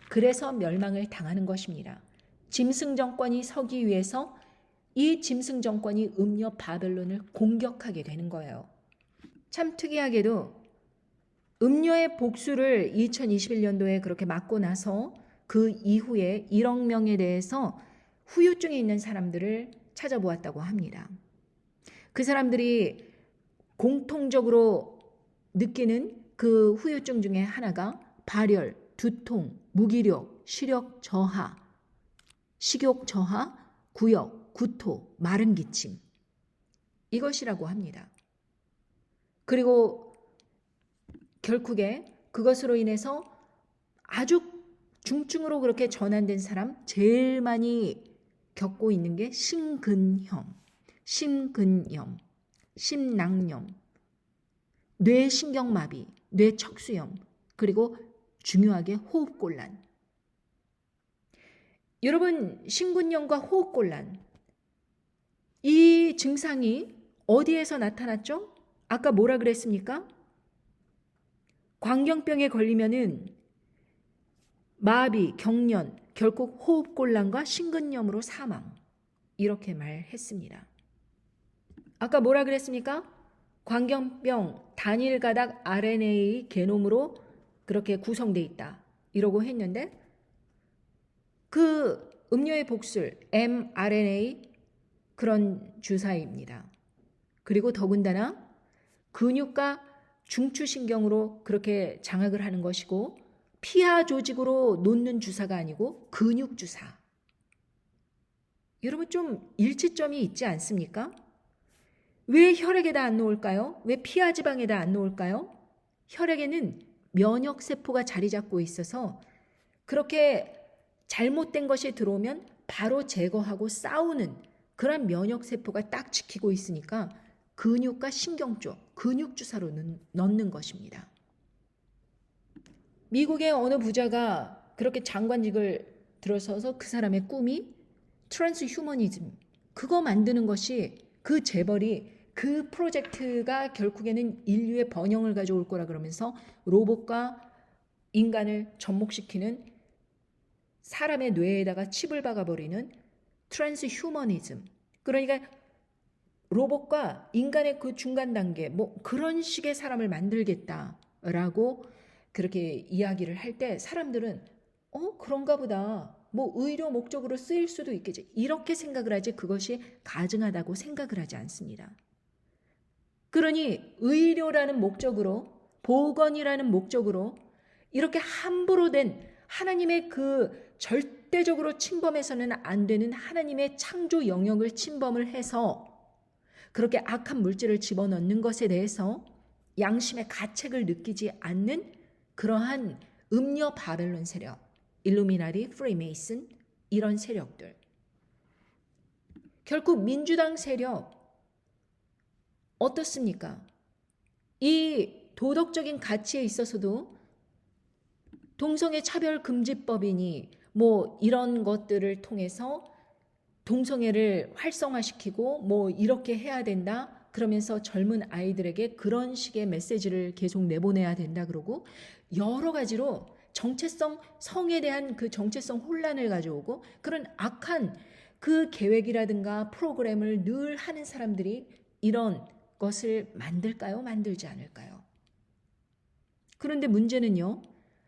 Speaker 1: 그래서 멸망을 당하는 것입니다. 짐승 정권이 서기 위해서 이 짐승 정권이 음녀 바벨론을 공격하게 되는 거예요. 참 특이하게도 음녀의 복수를 2021년도에 그렇게 맞고 나서 그 이후에 1억 명에 대해서 후유증이 있는 사람들을 찾아보았다고 합니다. 그 사람들이 공통적으로 느끼는 그 후유증 중에 하나가 발열, 두통, 무기력, 시력 저하, 식욕 저하, 구역, 구토, 마른 기침 이것이라고 합니다. 그리고 결국에 그것으로 인해서 아주 중증으로 그렇게 전환된 사람 제일 많이 겪고 있는 게 심근염, 심낭염, 뇌신경마비, 뇌척수염, 그리고 중요하게 호흡곤란. 여러분, 심근염과 호흡곤란 이 증상이 어디에서 나타났죠? 아까 뭐라 그랬습니까? 광견병에 걸리면은 마비, 경련, 결국 호흡곤란과 심근염으로 사망 이렇게 말했습니다. 아까 뭐라 그랬습니까? 광견병 단일 가닥 RNA 게놈으로 그렇게 구성돼 있다 이러고 했는데 그 음료의 복술 mRNA 그런 주사입니다. 그리고 더군다나 근육과 중추신경으로 그렇게 장악을 하는 것이고 피하 조직으로 놓는 주사가 아니고 근육 주사. 여러분 좀 일치점이 있지 않습니까? 왜 혈액에다 안 놓을까요? 왜 피하 지방에다 안 놓을까요? 혈액에는 면역세포가 자리 잡고 있어서 그렇게 잘못된 것이 들어오면 바로 제거하고 싸우는 그런 면역세포가 딱 지키고 있으니까 근육과 신경 쪽, 근육 주사로 넣는 것입니다. 미국의 어느 부자가 그렇게 장관직을 들어서서 그 사람의 꿈이 트랜스 휴머니즘, 그거 만드는 것이 그 재벌이 그 프로젝트가 결국에는 인류의 번영을 가져올 거라 그러면서 로봇과 인간을 접목시키는 사람의 뇌에다가 칩을 박아버리는 트랜스 휴머니즘. 그러니까 로봇과 인간의 그 중간 단계 뭐 그런 식의 사람을 만들겠다라고 그렇게 이야기를 할 때 사람들은 그런가 보다. 뭐 의료 목적으로 쓰일 수도 있겠지. 이렇게 생각을 하지 그것이 가증하다고 생각을 하지 않습니다. 그러니 의료라는 목적으로 보건이라는 목적으로 이렇게 함부로 된 하나님의 그 절대적으로 침범해서는 안 되는 하나님의 창조 영역을 침범을 해서 그렇게 악한 물질을 집어넣는 것에 대해서 양심의 가책을 느끼지 않는 그러한 음녀 바벨론 세력, 일루미나리, 프리메이슨 이런 세력들. 결국 민주당 세력 어떻습니까? 이 도덕적인 가치에 있어서도 동성애 차별 금지법이니 뭐 이런 것들을 통해서 동성애를 활성화시키고 뭐 이렇게 해야 된다 그러면서 젊은 아이들에게 그런 식의 메시지를 계속 내보내야 된다 그러고 여러 가지로 정체성 성에 대한 그 정체성 혼란을 가져오고 그런 악한 그 계획이라든가 프로그램을 늘 하는 사람들이 이런 것을 만들까요? 만들지 않을까요? 그런데 문제는요.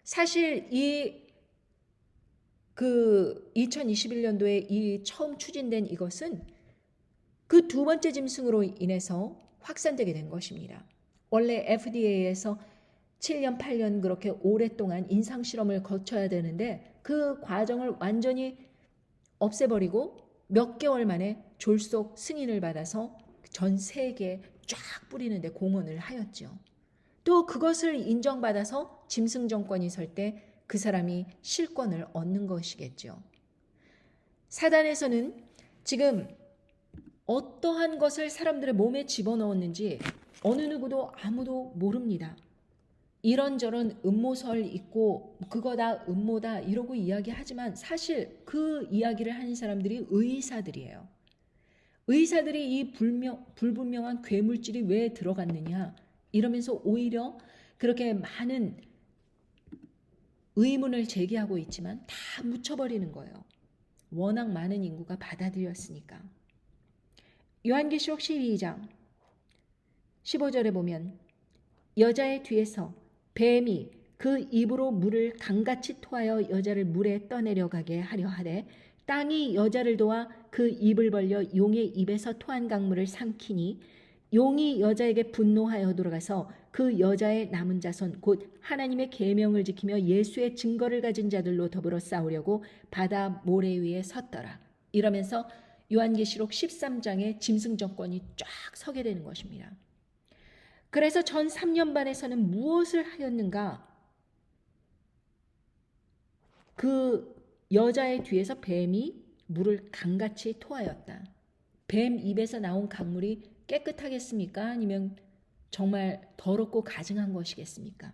Speaker 1: 사실 이 2021년도에 이 처음 추진된 이것은 그 두 번째 짐승으로 인해서 확산되게 된 것입니다. 원래 FDA에서 7년, 8년 그렇게 오랫동안 인상실험을 거쳐야 되는데 그 과정을 완전히 없애버리고 몇 개월 만에 졸속 승인을 받아서 전 세계 쫙 뿌리는데 공헌을 하였죠. 또 그것을 인정받아서 짐승 정권이 설 때 그 사람이 실권을 얻는 것이겠죠. 사단에서는 지금 어떠한 것을 사람들의 몸에 집어넣었는지 어느 누구도 아무도 모릅니다. 이런저런 음모설 있고 그거다 음모다 이러고 이야기하지만 사실 그 이야기를 하는 사람들이 의사들이에요. 의사들이 이 불분명한 괴물질이 왜 들어갔느냐 이러면서 오히려 그렇게 많은 의문을 제기하고 있지만 다 묻혀버리는 거예요. 워낙 많은 인구가 받아들였으니까. 요한계시록 12장 15절에 보면 여자의 뒤에서 뱀이 그 입으로 물을 강같이 토하여 여자를 물에 떠내려가게 하려 하되 땅이 여자를 도와 그 입을 벌려 용의 입에서 토한 강물을 삼키니 용이 여자에게 분노하여 돌아가서 그 여자의 남은 자손 곧 하나님의 계명을 지키며 예수의 증거를 가진 자들로 더불어 싸우려고 바다 모래 위에 섰더라. 이러면서 요한계시록 13장에 짐승 정권이 쫙 서게 되는 것입니다. 그래서 전 3년반에서는 무엇을 하였는가? 그 여자의 뒤에서 뱀이 물을 강같이 토하였다. 뱀 입에서 나온 강물이 깨끗하겠습니까? 아니면 정말 더럽고 가증한 것이겠습니까?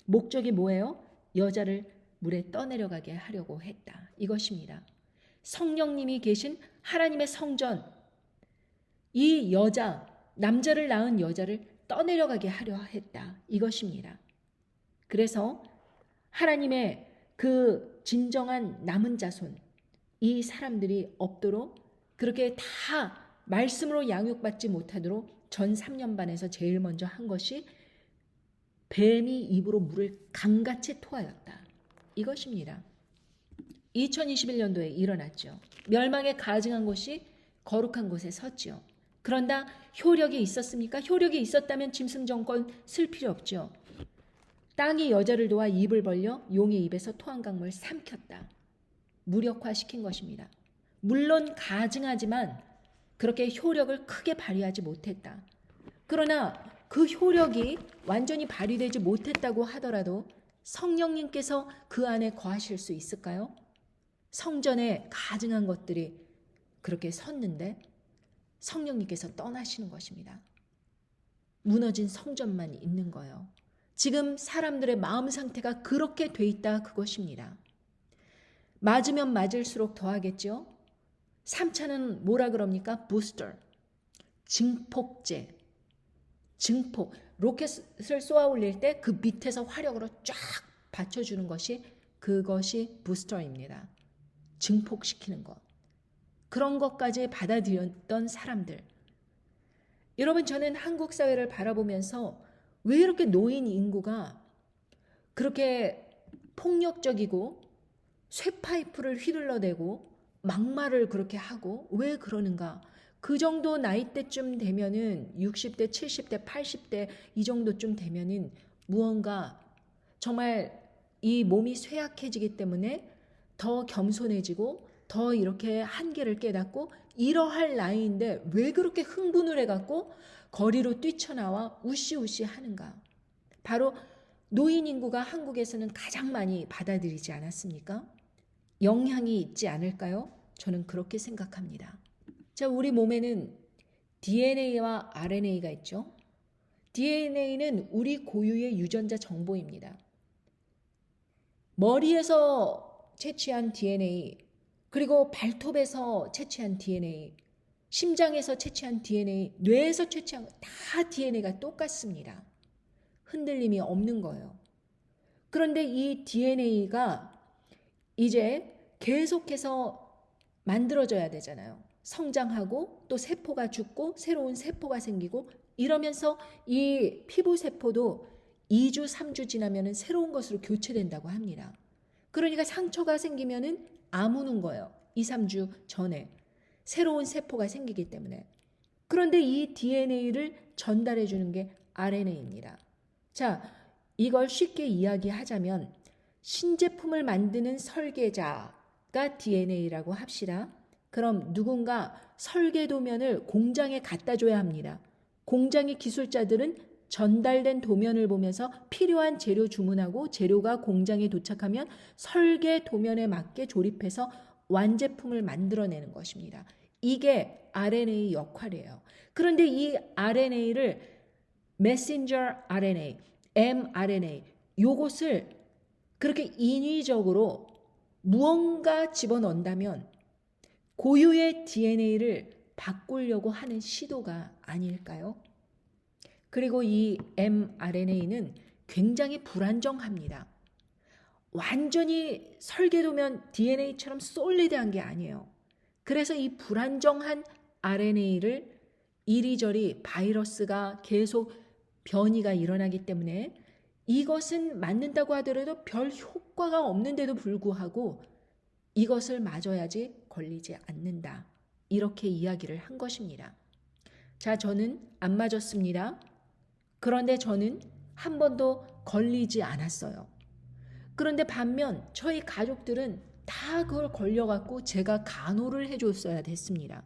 Speaker 1: 목적이 뭐예요? 여자를 물에 떠내려가게 하려고 했다. 이것입니다. 성령님이 계신 하나님의 성전, 이 여자, 남자를 낳은 여자를 떠내려가게 하려 했다. 이것입니다. 그래서 하나님의 그 진정한 남은 자손, 이 사람들이 없도록 그렇게 다 말씀으로 양육받지 못하도록 전 3년반에서 제일 먼저 한 것이 뱀이 입으로 물을 강같이 토하였다. 이것입니다. 2021년도에 일어났죠. 멸망에 가증한 곳이 거룩한 곳에 섰죠. 그런다 효력이 있었습니까? 효력이 있었다면 짐승 정권 쓸 필요 없죠. 땅이 여자를 도와 입을 벌려 용의 입에서 토한 강물을 삼켰다. 무력화시킨 것입니다. 물론 가증하지만 그렇게 효력을 크게 발휘하지 못했다. 그러나 그 효력이 완전히 발휘되지 못했다고 하더라도 성령님께서 그 안에 거하실 수 있을까요? 성전에 가증한 것들이 그렇게 섰는데 성령님께서 떠나시는 것입니다. 무너진 성전만 있는 거예요. 지금 사람들의 마음 상태가 그렇게 돼 있다 그것입니다. 맞으면 맞을수록 더하겠죠. 3차는 뭐라 그럽니까? 부스터, 증폭제, 증폭. 로켓을 쏘아 올릴 때 그 밑에서 화력으로 쫙 받쳐주는 것이 그것이 부스터입니다. 증폭시키는 것. 그런 것까지 받아들였던 사람들. 여러분 저는 한국 사회를 바라보면서 왜 이렇게 노인 인구가 그렇게 폭력적이고 쇠파이프를 휘둘러대고 막말을 그렇게 하고 왜 그러는가? 그 정도 나이대쯤 되면은 60대, 70대, 80대 이 정도쯤 되면은 무언가 정말 이 몸이 쇠약해지기 때문에 더 겸손해지고 더 이렇게 한계를 깨닫고 이러할 나이인데 왜 그렇게 흥분을 해갖고 거리로 뛰쳐나와 우시우시 하는가? 바로 노인 인구가 한국에서는 가장 많이 받아들이지 않았습니까? 영향이 있지 않을까요? 저는 그렇게 생각합니다. 자, 우리 몸에는 DNA와 RNA가 있죠. DNA는 우리 고유의 유전자 정보입니다. 머리에서 채취한 DNA, 그리고 발톱에서 채취한 DNA, 심장에서 채취한 DNA, 뇌에서 채취한 다 DNA가 똑같습니다. 흔들림이 없는 거예요. 그런데 이 DNA가 이제 계속해서 만들어져야 되잖아요. 성장하고 또 세포가 죽고 새로운 세포가 생기고 이러면서 이 피부 세포도 2주, 3주 지나면 새로운 것으로 교체된다고 합니다. 그러니까 상처가 생기면 아무는 거예요. 2, 3주 전에 새로운 세포가 생기기 때문에. 그런데 이 DNA를 전달해 주는 게 RNA입니다. 자, 이걸 쉽게 이야기하자면 신제품을 만드는 설계자가 DNA라고 합시다. 그럼 누군가 설계도면을 공장에 갖다 줘야 합니다. 공장의 기술자들은 전달된 도면을 보면서 필요한 재료 주문하고 재료가 공장에 도착하면 설계 도면에 맞게 조립해서 완제품을 만들어내는 것입니다. 이게 RNA 역할이에요. 그런데 이 RNA를 메신저 RNA, mRNA 요것을 그렇게 인위적으로 무언가 집어넣는다면 고유의 DNA를 바꾸려고 하는 시도가 아닐까요? 그리고 이 mRNA는 굉장히 불안정합니다. 완전히 설계도면 DNA처럼 솔리드한 게 아니에요. 그래서 이 불안정한 RNA를 이리저리 바이러스가 계속 변이가 일어나기 때문에 이것은 맞는다고 하더라도 별 효과가 없는데도 불구하고 이것을 맞아야지 걸리지 않는다. 이렇게 이야기를 한 것입니다. 자, 저는 안 맞았습니다. 그런데 저는 한 번도 걸리지 않았어요. 그런데 반면 저희 가족들은 다 그걸 걸려갖고 제가 간호를 해줬어야 됐습니다.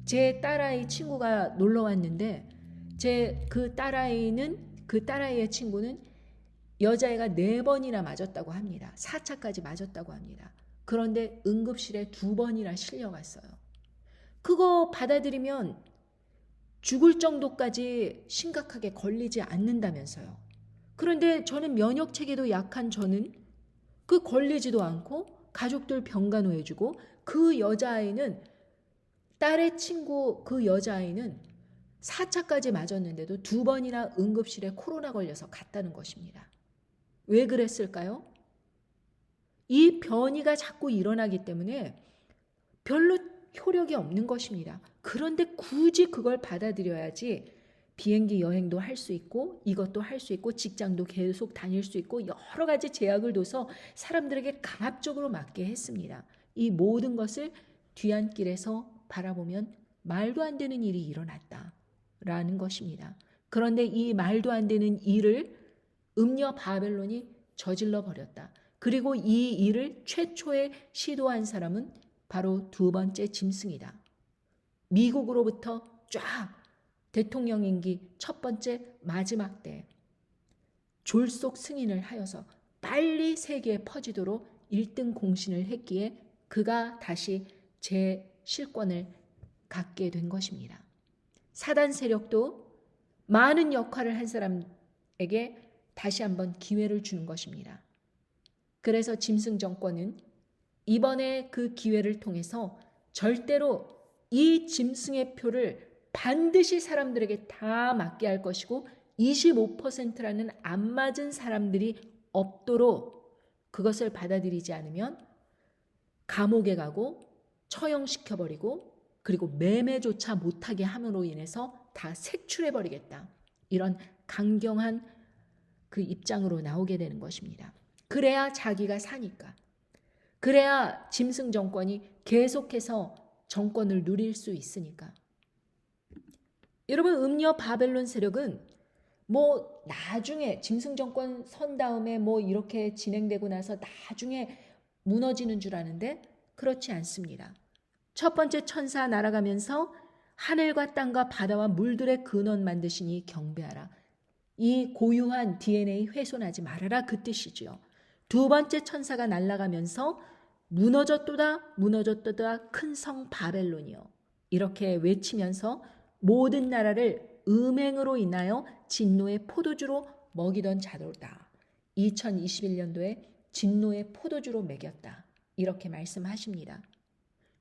Speaker 1: 제 딸아이 친구가 놀러 왔는데 제 그 딸아이의 친구는 여자애가 4번이나 맞았다고 합니다. 4차까지 맞았다고 합니다. 그런데 응급실에 2번이나 실려갔어요. 그거 받아들이면 죽을 정도까지 심각하게 걸리지 않는다면서요. 그런데 저는 면역체계도 약한 저는 그 걸리지도 않고 가족들 병간호해주고 그 여자아이는 딸의 친구 그 여자아이는 4차까지 맞았는데도 2번이나 응급실에 코로나 걸려서 갔다는 것입니다. 왜 그랬을까요? 이 변이가 자꾸 일어나기 때문에 별로 효력이 없는 것입니다. 그런데 굳이 그걸 받아들여야지 비행기 여행도 할 수 있고 이것도 할 수 있고 직장도 계속 다닐 수 있고 여러 가지 제약을 둬서 사람들에게 강압적으로 맞게 했습니다. 이 모든 것을 뒤안길에서 바라보면 말도 안 되는 일이 일어났다라는 것입니다. 그런데 이 말도 안 되는 일을 음녀 바벨론이 저질러 버렸다. 그리고 이 일을 최초에 시도한 사람은 바로 2번째 짐승이다. 미국으로부터 쫙 대통령 임기 첫 번째 마지막 때 졸속 승인을 하여서 빨리 세계에 퍼지도록 1등 공신을 했기에 그가 다시 제 실권을 갖게 된 것입니다. 사단 세력도 많은 역할을 한 사람에게 다시 한번 기회를 주는 것입니다. 그래서 짐승 정권은 이번에 그 기회를 통해서 절대로 이 짐승의 표를 반드시 사람들에게 다 맞게 할 것이고 25%라는 안 맞은 사람들이 없도록 그것을 받아들이지 않으면 감옥에 가고 처형시켜버리고 그리고 매매조차 못하게 함으로 인해서 다 색출해버리겠다. 이런 강경한 그 입장으로 나오게 되는 것입니다. 그래야 자기가 사니까. 그래야 짐승 정권이 계속해서 정권을 누릴 수 있으니까. 여러분 음녀 바벨론 세력은 뭐 나중에 짐승 정권 선 다음에 뭐 이렇게 진행되고 나서 나중에 무너지는 줄 아는데 그렇지 않습니다. 첫 번째 천사 날아가면서 하늘과 땅과 바다와 물들의 근원 만드시니 경배하라. 이 고유한 DNA 훼손하지 말아라 그 뜻이지요. 2번째 천사가 날아가면서 무너졌도다 무너졌도다 큰 성 바벨론이요. 이렇게 외치면서 모든 나라를 음행으로 인하여 진노의 포도주로 먹이던 자도다. 2021년도에 진노의 포도주로 먹였다. 이렇게 말씀하십니다.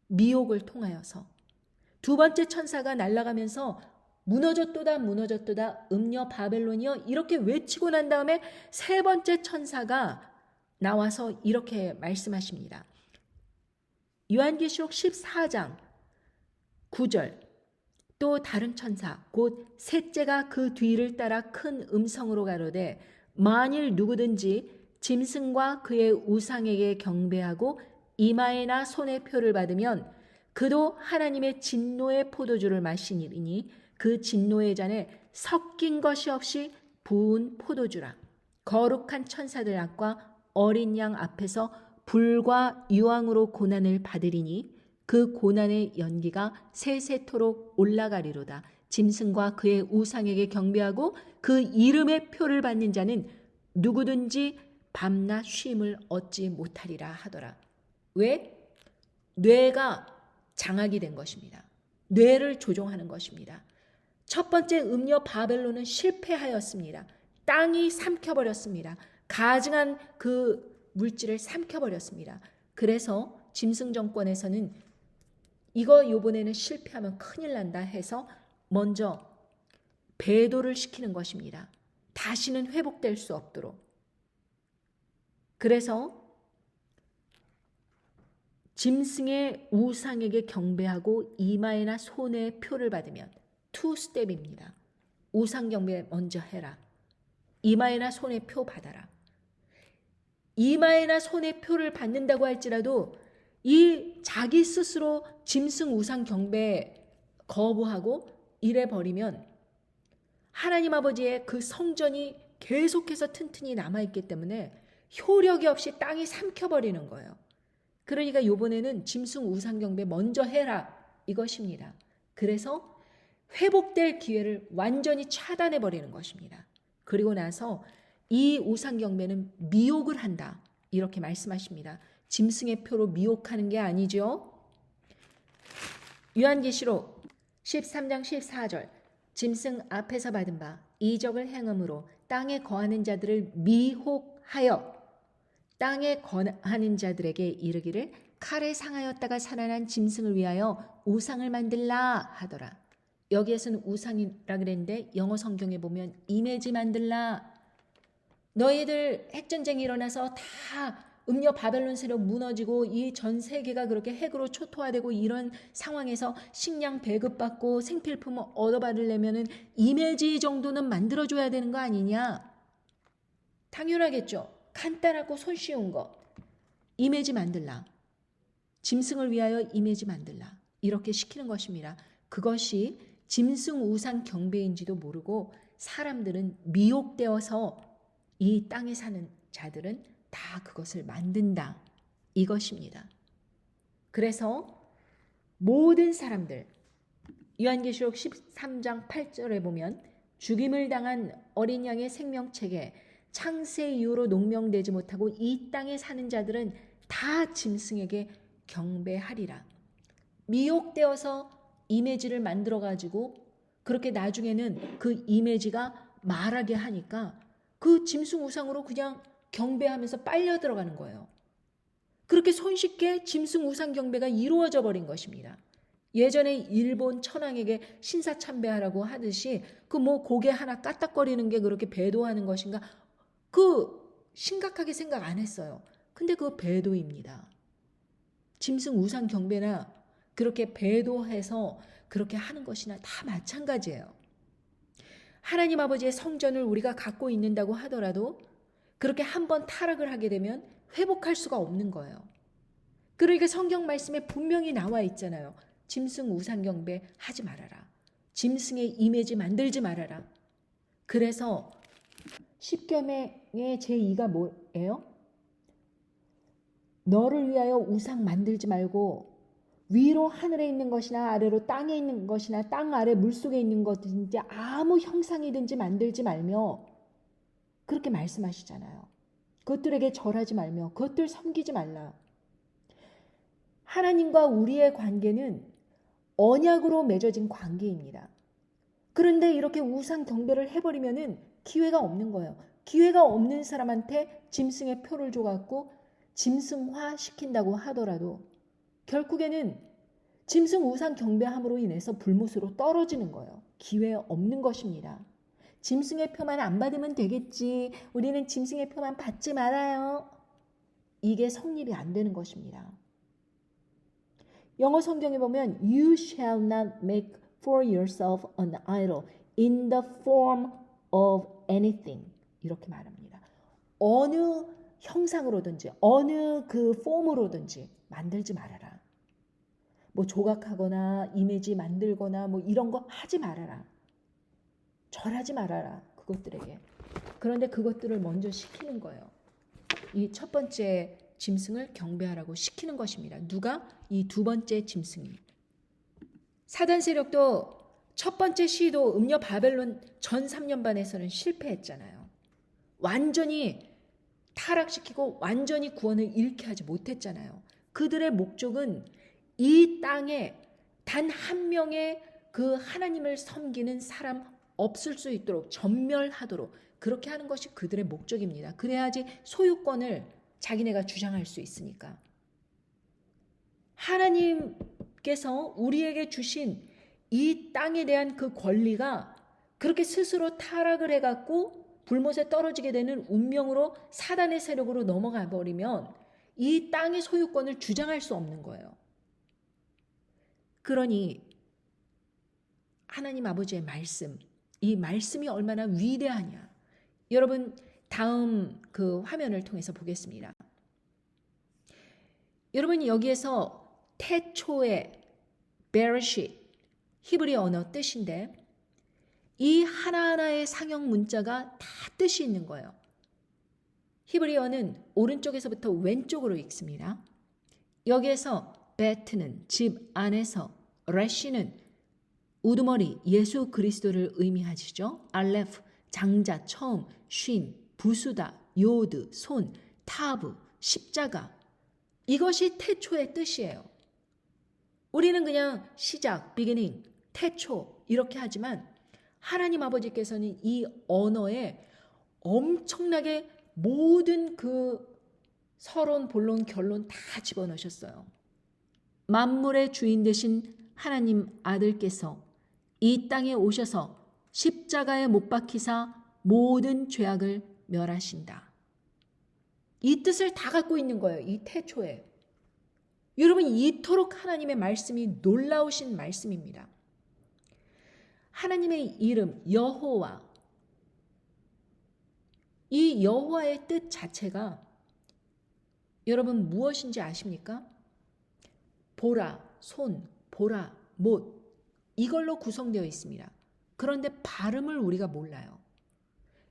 Speaker 1: 미혹을 통하여서 2번째 천사가 날아가면서 무너졌도다 무너졌도다 음녀 바벨론이여 이렇게 외치고 난 다음에 3번째 천사가 나와서 이렇게 말씀하십니다. 요한계시록 14장 9절 또 다른 천사 곧 셋째가 그 뒤를 따라 큰 음성으로 가로되 만일 누구든지 짐승과 그의 우상에게 경배하고 이마에나 손에 표를 받으면 그도 하나님의 진노의 포도주를 마시니니 그 진노의 잔에 섞인 것이 없이 부은 포도주라. 거룩한 천사들 앞과 어린 양 앞에서 불과 유황으로 고난을 받으리니 그 고난의 연기가 세세토록 올라가리로다. 짐승과 그의 우상에게 경배하고 그 이름의 표를 받는 자는 누구든지 밤낮 쉼을 얻지 못하리라 하더라. 왜? 뇌가 장악이 된 것입니다. 뇌를 조종하는 것입니다. 첫 번째 음녀 바벨론은 실패하였습니다. 땅이 삼켜버렸습니다. 가증한 그 물질을 삼켜버렸습니다. 그래서 짐승 정권에서는 이거 요번에는 실패하면 큰일 난다 해서 먼저 배도를 시키는 것입니다. 다시는 회복될 수 없도록. 그래서 짐승의 우상에게 경배하고 이마에나 손에 표를 받으면 투 스텝입니다. 우상 경배 먼저 해라. 이마에나 손에 표 받아라. 이마에나 손에 표를 받는다고 할지라도 이 자기 스스로 짐승 우상 경배 거부하고 이래 버리면 하나님 아버지의 그 성전이 계속해서 튼튼히 남아있기 때문에 효력이 없이 땅이 삼켜버리는 거예요. 그러니까 요번에는 짐승 우상 경배 먼저 해라 이것입니다. 그래서 회복될 기회를 완전히 차단해 버리는 것입니다. 그리고 나서 이 우상 경배는 미혹을 한다 이렇게 말씀하십니다. 짐승의 표로 미혹하는 게 아니죠. 요한계시록 13장 14절 짐승 앞에서 받은 바 이적을 행함으로 땅에 거하는 자들을 미혹하여 땅에 거하는 자들에게 이르기를 칼에 상하였다가 살아난 짐승을 위하여 우상을 만들라 하더라. 여기에서는 우상이라 그랬는데 영어 성경에 보면 이미지 만들라. 너희들 핵전쟁이 일어나서 다 음녀 바벨론 세력 무너지고 이 전 세계가 그렇게 핵으로 초토화되고 이런 상황에서 식량 배급받고 생필품을 얻어받으려면 이미지 정도는 만들어줘야 되는 거 아니냐? 당연하겠죠. 간단하고 손쉬운 거. 이미지 만들라. 짐승을 위하여 이미지 만들라. 이렇게 시키는 것입니다. 그것이 짐승 우상 경배인지도 모르고 사람들은 미혹되어서 이 땅에 사는 자들은 다 그것을 만든다. 이것입니다. 그래서 모든 사람들 요한계시록 13장 8절에 보면 죽임을 당한 어린 양의 생명책에 창세 이후로 농명되지 못하고 이 땅에 사는 자들은 다 짐승에게 경배하리라. 미혹되어서 이미지를 만들어 가지고 그렇게 나중에는 그 이미지가 말하게 하니까 그 짐승 우상으로 그냥 경배하면서 빨려 들어가는 거예요. 그렇게 손쉽게 짐승 우상 경배가 이루어져 버린 것입니다. 예전에 일본 천황에게 신사참배하라고 하듯이 그 뭐 고개 하나 까딱거리는 게 그렇게 배도하는 것인가? 그 심각하게 생각 안 했어요. 근데 그 배도입니다. 짐승 우상 경배나 그렇게 배도해서 그렇게 하는 것이나 다 마찬가지예요. 하나님 아버지의 성전을 우리가 갖고 있는다고 하더라도 그렇게 한번 타락을 하게 되면 회복할 수가 없는 거예요. 그러니까 성경 말씀에 분명히 나와 있잖아요. 짐승 우상 경배 하지 말아라. 짐승의 이미지 만들지 말아라. 그래서 십계명의 제2가 뭐예요? 너를 위하여 우상 만들지 말고 위로 하늘에 있는 것이나 아래로 땅에 있는 것이나 땅 아래 물속에 있는 것든지 아무 형상이든지 만들지 말며 그렇게 말씀하시잖아요. 그것들에게 절하지 말며 그것들 섬기지 말라. 하나님과 우리의 관계는 언약으로 맺어진 관계입니다. 그런데 이렇게 우상 경배를 해버리면은 기회가 없는 거예요. 기회가 없는 사람한테 짐승의 표를 줘갖고 짐승화 시킨다고 하더라도 결국에는 짐승 우상 경배함으로 인해서 불못으로 떨어지는 거예요. 기회 없는 것입니다. 짐승의 표만 안 받으면 되겠지. 우리는 짐승의 표만 받지 말아요. 이게 성립이 안 되는 것입니다. 영어 성경에 보면 You shall not make for yourself an idol in the form of anything 이렇게 말합니다. 어느 형상으로든지 어느 그 폼으로든지 만들지 말아라. 뭐 조각하거나 이미지 만들거나 뭐 이런 거 하지 말아라. 절하지 말아라. 그것들에게. 그런데 그것들을 먼저 시키는 거예요. 이 첫 번째 짐승을 경배하라고 시키는 것입니다. 누가? 이 두 번째 짐승이. 사단 세력도 첫 번째 시도 음녀 바벨론 전 3년반에서는 실패했잖아요. 완전히 타락시키고 완전히 구원을 잃게 하지 못했잖아요. 그들의 목적은 이 땅에 단 한 명의 그 하나님을 섬기는 사람 없을 수 있도록 전멸하도록 그렇게 하는 것이 그들의 목적입니다. 그래야지 소유권을 자기네가 주장할 수 있으니까. 하나님께서 우리에게 주신 이 땅에 대한 그 권리가 그렇게 스스로 타락을 해갖고 불못에 떨어지게 되는 운명으로 사단의 세력으로 넘어가 버리면 이 땅의 소유권을 주장할 수 없는 거예요. 그러니 하나님 아버지의 말씀, 이 말씀이 얼마나 위대하냐. 여러분 다음 그 화면을 통해서 보겠습니다. 여러분이 여기에서 태초의 베르쉿 히브리 언어 뜻인데 이 하나하나의 상형 문자가 다 뜻이 있는 거예요. 히브리어는 오른쪽에서부터 왼쪽으로 읽습니다. 여기에서 베트는 집 안에서, 레시는 우두머리 예수 그리스도를 의미하시죠. 알레프 장자 처음, 쉰 부수다, 요드 손, 타브 십자가 이것이 태초의 뜻이에요. 우리는 그냥 시작, beginning, 태초 이렇게 하지만 하나님 아버지께서는 이 언어에 엄청나게 모든 그 서론, 본론, 결론 다 집어넣으셨어요. 만물의 주인 되신 하나님 아들께서 이 땅에 오셔서 십자가에 못 박히사 모든 죄악을 멸하신다. 이 뜻을 다 갖고 있는 거예요. 이 태초에. 여러분 이토록 하나님의 말씀이 놀라우신 말씀입니다. 하나님의 이름 여호와, 이 여호와의 뜻 자체가 여러분 무엇인지 아십니까? 보라, 손, 보라, 못 이걸로 구성되어 있습니다. 그런데 발음을 우리가 몰라요.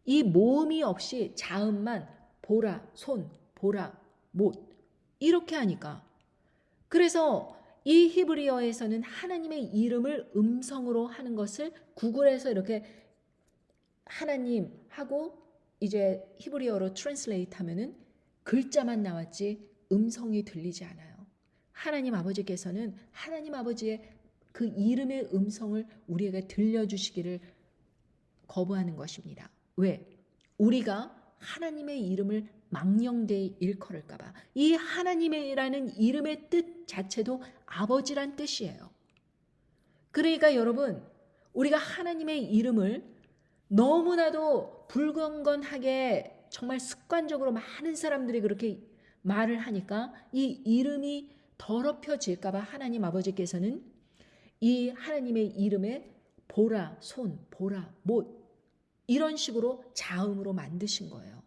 Speaker 1: 이 모음이 없이 자음만 보라, 손, 보라, 못 이렇게 하니까 그래서 이 히브리어에서는 하나님의 이름을 음성으로 하는 것을 구글에서 이렇게 하나님 하고 이제 히브리어로 트랜슬레이트 하면은 글자만 나왔지 음성이 들리지 않아요. 하나님 아버지께서는 하나님 아버지의 그 이름의 음성을 우리에게 들려주시기를 거부하는 것입니다. 왜? 우리가 하나님의 이름을 망령되이 일컬을까 봐. 이 하나님이라는 이름의 뜻 자체도 아버지란 뜻이에요. 그러니까 여러분 우리가 하나님의 이름을 너무나도 불건건하게 정말 습관적으로 많은 사람들이 그렇게 말을 하니까 이 이름이 더럽혀질까 봐 하나님 아버지께서는 이 하나님의 이름에 보라, 손, 보라, 못 이런 식으로 자음으로 만드신 거예요.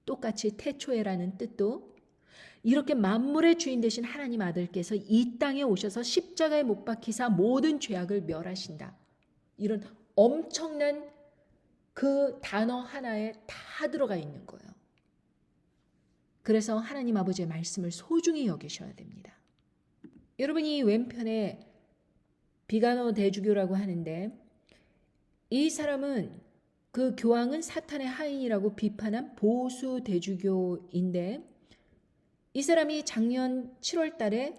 Speaker 1: 똑같이 태초에라는 뜻도 이렇게 만물의 주인 되신 하나님 아들께서 이 땅에 오셔서 십자가에 못 박히사 모든 죄악을 멸하신다. 이런 엄청난 그 단어 하나에 다 들어가 있는 거예요. 그래서 하나님 아버지의 말씀을 소중히 여기셔야 됩니다. 여러분이 왼편에 비가노 대주교라고 하는데 이 사람은 그 교황은 사탄의 하인이라고 비판한 보수 대주교인데 이 사람이 작년 7월 달에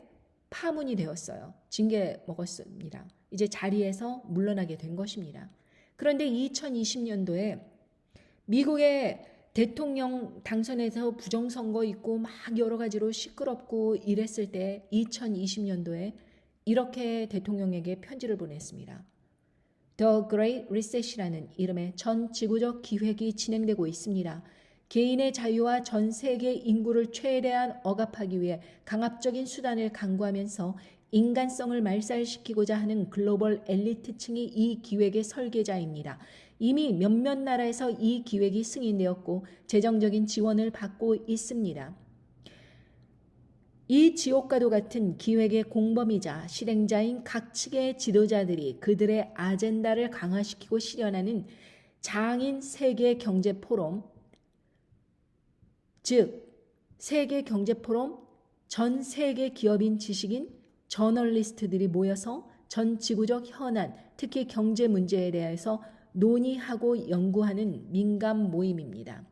Speaker 1: 파문이 되었어요. 징계 먹었습니다. 이제 자리에서 물러나게 된 것입니다. 그런데 2020년도에 미국의 대통령 당선에서 부정선거 있고 막 여러 가지로 시끄럽고 이랬을 때 2020년도에 이렇게 대통령에게 편지를 보냈습니다. The Great Reset이라는 이름의 전 지구적 기획이 진행되고 있습니다. 개인의 자유와 전 세계 인구를 최대한 억압하기 위해 강압적인 수단을 강구하면서 인간성을 말살시키고자 하는 글로벌 엘리트층이 이 기획의 설계자입니다. 이미 몇몇 나라에서 이 기획이 승인되었고 재정적인 지원을 받고 있습니다. 이 지옥과도 같은 기획의 공범이자 실행자인 각 측의 지도자들이 그들의 아젠다를 강화시키고 실현하는 장인 세계 경제 포럼, 즉 세계 경제 포럼 전 세계 기업인 지식인 저널리스트들이 모여서 전 지구적 현안, 특히 경제 문제에 대해서 논의하고 연구하는 민간 모임입니다.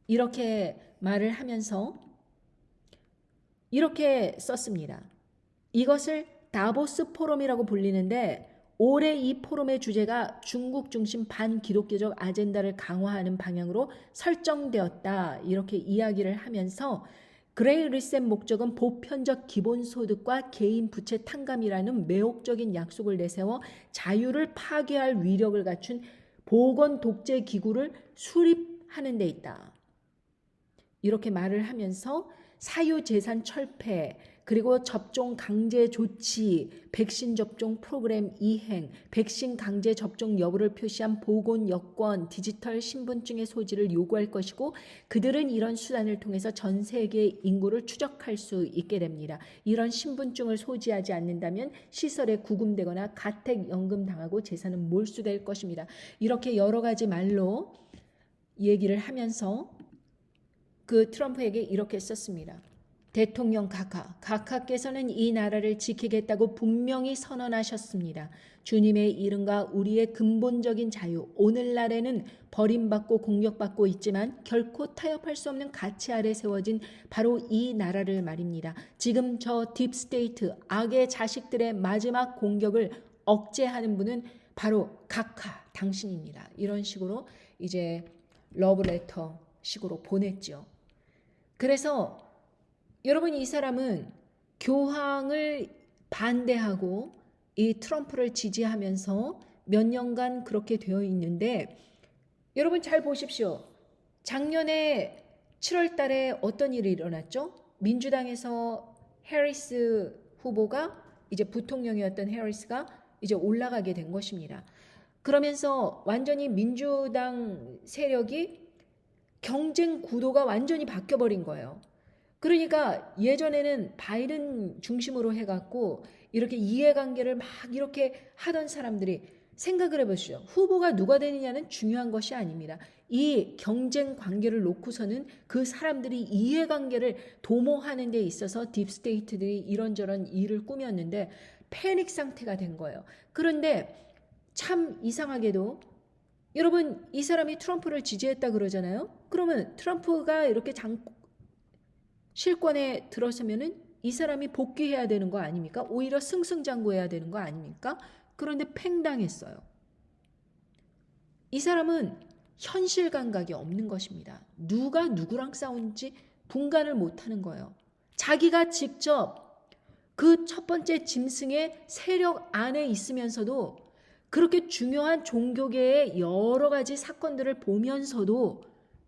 Speaker 1: 이렇게 말을 하면서 이렇게 썼습니다. 이것을 다보스 포럼이라고 불리는데 올해 이 포럼의 주제가 중국 중심 반기독교적 아젠다를 강화하는 방향으로 설정되었다. 이렇게 이야기를 하면서 그레이 리셋 목적은 보편적 기본소득과 개인 부채 탕감이라는 매혹적인 약속을 내세워 자유를 파괴할 위력을 갖춘 보건 독재 기구를 수립하는 데 있다. 이렇게 말을 하면서 사유재산 철폐, 그리고 접종 강제 조치, 백신 접종 프로그램 이행, 백신 강제 접종 여부를 표시한 보건 여권, 디지털 신분증의 소지를 요구할 것이고 그들은 이런 수단을 통해서 전 세계 인구를 추적할 수 있게 됩니다. 이런 신분증을 소지하지 않는다면 시설에 구금되거나 가택연금 당하고 재산은 몰수될 것입니다. 이렇게 여러 가지 말로 얘기를 하면서 그 트럼프에게 이렇게 썼습니다. 대통령 각하께서는 이 나라를 지키겠다고 분명히 선언하셨습니다. 주님의 이름과 우리의 근본적인 자유, 오늘날에는 버림받고 공격받고 있지만 결코 타협할 수 없는 가치 아래 세워진 바로 이 나라를 말입니다. 지금 저 딥스테이트, 악의 자식들의 마지막 공격을 억제하는 분은 바로 각하, 당신입니다. 이런 식으로 이제 러브레터 식으로 보냈죠. 그래서 여러분 이 사람은 교황을 반대하고 이 트럼프를 지지하면서 몇 년간 그렇게 되어 있는데 여러분 잘 보십시오. 작년에 7월 달에 어떤 일이 일어났죠? 민주당에서 해리스 후보가 이제 부통령이었던 해리스가 이제 올라가게 된 것입니다. 그러면서 완전히 민주당 세력이 경쟁 구도가 완전히 바뀌어버린 거예요. 그러니까 예전에는 바이든 중심으로 해갖고 이렇게 이해관계를 막 이렇게 하던 사람들이 생각을 해보시죠. 후보가 누가 되느냐는 중요한 것이 아닙니다. 이 경쟁 관계를 놓고서는 그 사람들이 이해관계를 도모하는 데 있어서 딥스테이트들이 이런저런 일을 꾸몄는데 패닉 상태가 된 거예요. 그런데 참 이상하게도 여러분 이 사람이 트럼프를 지지했다 그러잖아요. 그러면 트럼프가 이렇게 실권에 들어서면은 이 사람이 복귀해야 되는 거 아닙니까? 오히려 승승장구해야 되는 거 아닙니까? 그런데 팽당했어요. 이 사람은 현실 감각이 없는 것입니다. 누가 누구랑 싸운지 분간을 못하는 거예요. 자기가 직접 그 첫 번째 짐승의 세력 안에 있으면서도 그렇게 중요한 종교계의 여러 가지 사건들을 보면서도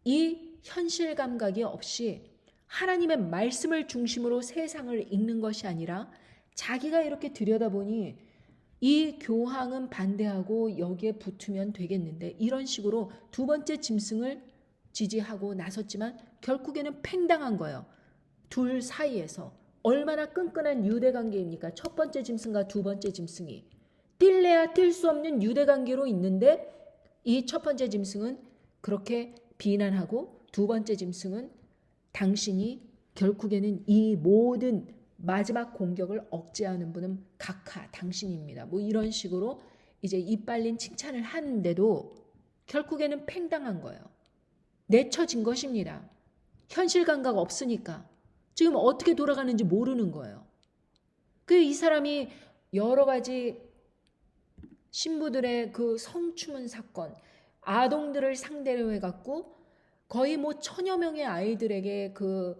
Speaker 1: 이 현실 감각이 없이 하나님의 말씀을 중심으로 세상을 읽는 것이 아니라 자기가 이렇게 들여다보니 이 교황은 반대하고 여기에 붙으면 되겠는데 이런 식으로 두 번째 짐승을 지지하고 나섰지만 결국에는 팽당한 거예요. 둘 사이에서 얼마나 끈끈한 유대관계입니까? 첫 번째 짐승과 두 번째 짐승이 뛸래야 뛸 수 없는 유대관계로 있는데 이 첫 번째 짐승은 그렇게 비난하고 두 번째 짐승은 당신이 결국에는 이 모든 마지막 공격을 억제하는 분은 각하 당신입니다. 뭐 이런 식으로 이제 이빨린 칭찬을 하는데도 결국에는 팽당한 거예요. 내쳐진 것입니다. 현실 감각 없으니까 지금 어떻게 돌아가는지 모르는 거예요. 이 사람이 여러 가지 신부들의 그 성추문 사건, 아동들을 상대로 해갖고 거의 뭐 1000여 명의 아이들에게 그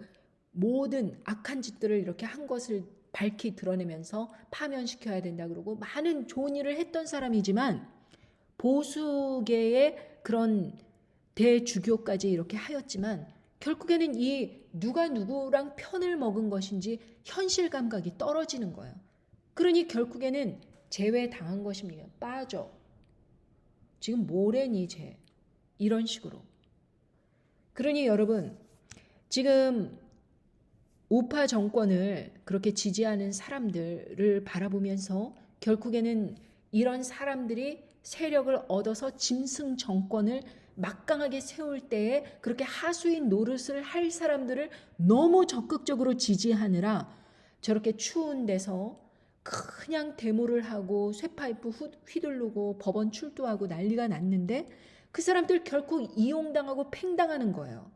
Speaker 1: 모든 악한 짓들을 이렇게 한 것을 밝히 드러내면서 파면시켜야 된다 그러고 많은 좋은 일을 했던 사람이지만 보수계의 그런 대주교까지 이렇게 하였지만 결국에는 이 누가 누구랑 편을 먹은 것인지 현실 감각이 떨어지는 거예요. 그러니 결국에는 제외당한 것입니다. 빠져. 지금 뭐래니 쟤. 이런 식으로. 그러니 여러분 지금 우파 정권을 그렇게 지지하는 사람들을 바라보면서 결국에는 이런 사람들이 세력을 얻어서 짐승 정권을 막강하게 세울 때에 그렇게 하수인 노릇을 할 사람들을 너무 적극적으로 지지하느라 저렇게 추운 데서 그냥 데모를 하고 쇠파이프 휘두르고 법원 출두하고 난리가 났는데 그 사람들 결코 이용당하고 팽당하는 거예요.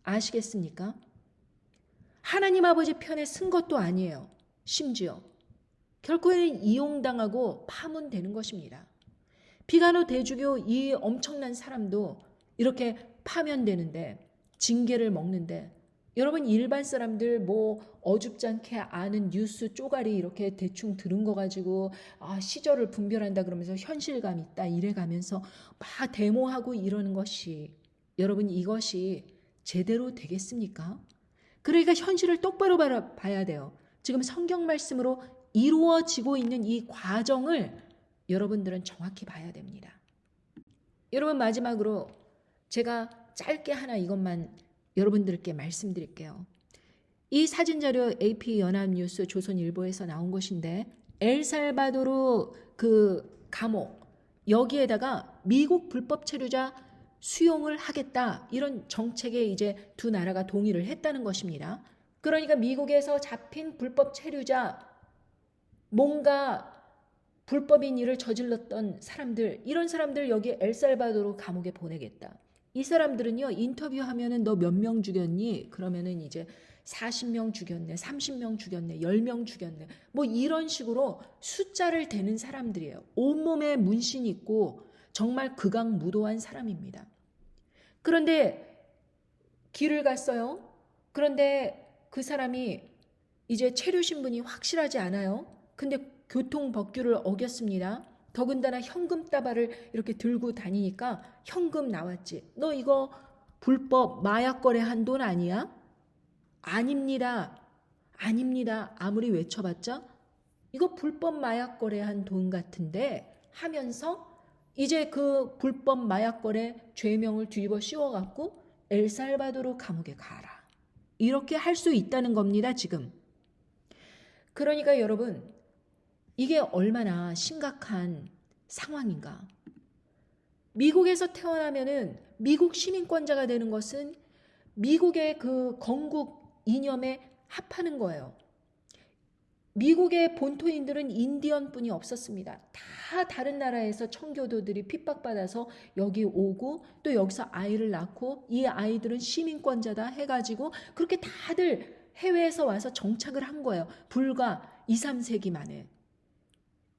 Speaker 1: 아시겠습니까? 하나님 아버지 편에 쓴 것도 아니에요. 심지어 결국에는 이용당하고 파문되는 것입니다. 비가노 대주교 이 엄청난 사람도 이렇게 파면되는데, 징계를 먹는데, 여러분 일반 사람들 뭐 어줍지 않게 아는 뉴스 쪼가리 이렇게 대충 들은 거 가지고 시절을 분별한다 그러면서 현실감 있다 이래가면서 막 데모하고 이러는 것이, 여러분 이것이 제대로 되겠습니까? 그러니까 현실을 똑바로 봐야 돼요. 지금 성경 말씀으로 이루어지고 있는 이 과정을 여러분들은 정확히 봐야 됩니다. 여러분 마지막으로 제가 짧게 하나 이것만 여러분들께 말씀드릴게요. 이 사진자료 AP연합뉴스 조선일보에서 나온 것인데 엘살바도르 그 감옥 여기에다가 미국 불법 체류자 수용을 하겠다 이런 정책에 이제 두 나라가 동의를 했다는 것입니다. 그러니까 미국에서 잡힌 불법 체류자, 뭔가 불법인 일을 저질렀던 사람들, 이런 사람들 여기 엘살바도르 감옥에 보내겠다. 이 사람들은요, 인터뷰하면은 너 몇 명 죽였니? 그러면은 이제 40명 죽였네, 30명 죽였네, 10명 죽였네. 뭐 이런 식으로 숫자를 대는 사람들이에요. 온몸에 문신이 있고 정말 극악무도한 사람입니다. 그런데 길을 갔어요. 그런데 그 사람이 이제 체류 신분이 확실하지 않아요. 근데 교통법규를 어겼습니다. 더군다나 현금 따발을 이렇게 들고 다니니까 현금 나왔지. 너 이거 불법 마약 거래한 돈 아니야? 아닙니다. 아닙니다. 아무리 외쳐봤자 이거 불법 마약 거래한 돈 같은데 하면서 이제 그 불법 마약 거래 죄명을 뒤집어 씌워갖고 엘살바도르 감옥에 가라. 이렇게 할 수 있다는 겁니다, 지금. 그러니까 여러분, 이게 얼마나 심각한 상황인가. 미국에서 태어나면은 미국 시민권자가 되는 것은 미국의 그 건국 이념에 합하는 거예요. 미국의 본토인들은 인디언뿐이 없었습니다. 다 다른 나라에서 청교도들이 핍박받아서 여기 오고 또 여기서 아이를 낳고 이 아이들은 시민권자다 해가지고 그렇게 다들 해외에서 와서 정착을 한 거예요. 불과 2, 3세기 만에.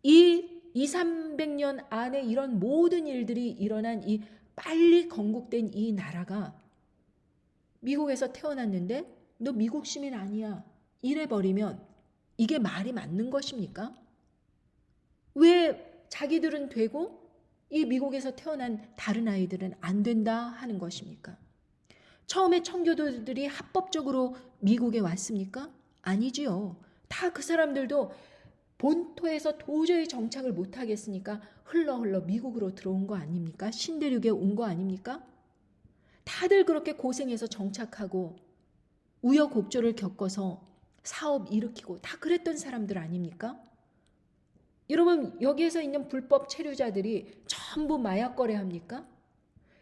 Speaker 1: 이 2, 300년 안에 이런 모든 일들이 일어난 이 빨리 건국된 이 나라가 미국에서 태어났는데 너 미국 시민 아니야 이래버리면 이게 말이 맞는 것입니까? 왜 자기들은 되고 이 미국에서 태어난 다른 아이들은 안 된다 하는 것입니까? 처음에 청교도들이 합법적으로 미국에 왔습니까? 아니지요. 다 그 사람들도 본토에서 도저히 정착을 못하겠으니까 흘러 미국으로 들어온 거 아닙니까? 신대륙에 온 거 아닙니까? 다들 그렇게 고생해서 정착하고 우여곡절을 겪어서 사업 일으키고 다 그랬던 사람들 아닙니까? 여러분 여기에서 있는 불법 체류자들이 전부 마약 거래합니까?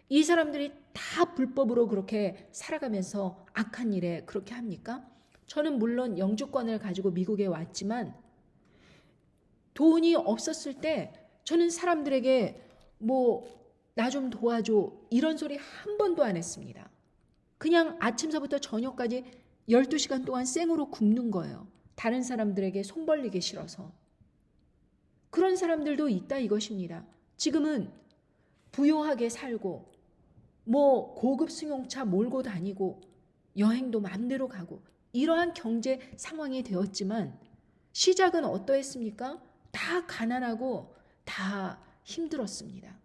Speaker 1: 이 사람들이 다 불법으로 그렇게 살아가면서 악한 일에 그렇게 합니까? 저는 물론 영주권을 가지고 미국에 왔지만 돈이 없었을 때 저는 사람들에게 뭐 나 좀 도와줘 이런 소리 한 번도 안 했습니다. 그냥 아침서부터 저녁까지 12시간 동안 생으로 굶는 거예요. 다른 사람들에게 손 벌리기 싫어서. 그런 사람들도 있다 이것입니다. 지금은 부유하게 살고 뭐 고급 승용차 몰고 다니고 여행도 마음대로 가고 이러한 경제 상황이 되었지만 시작은 어떠했습니까? 다 가난하고 다 힘들었습니다.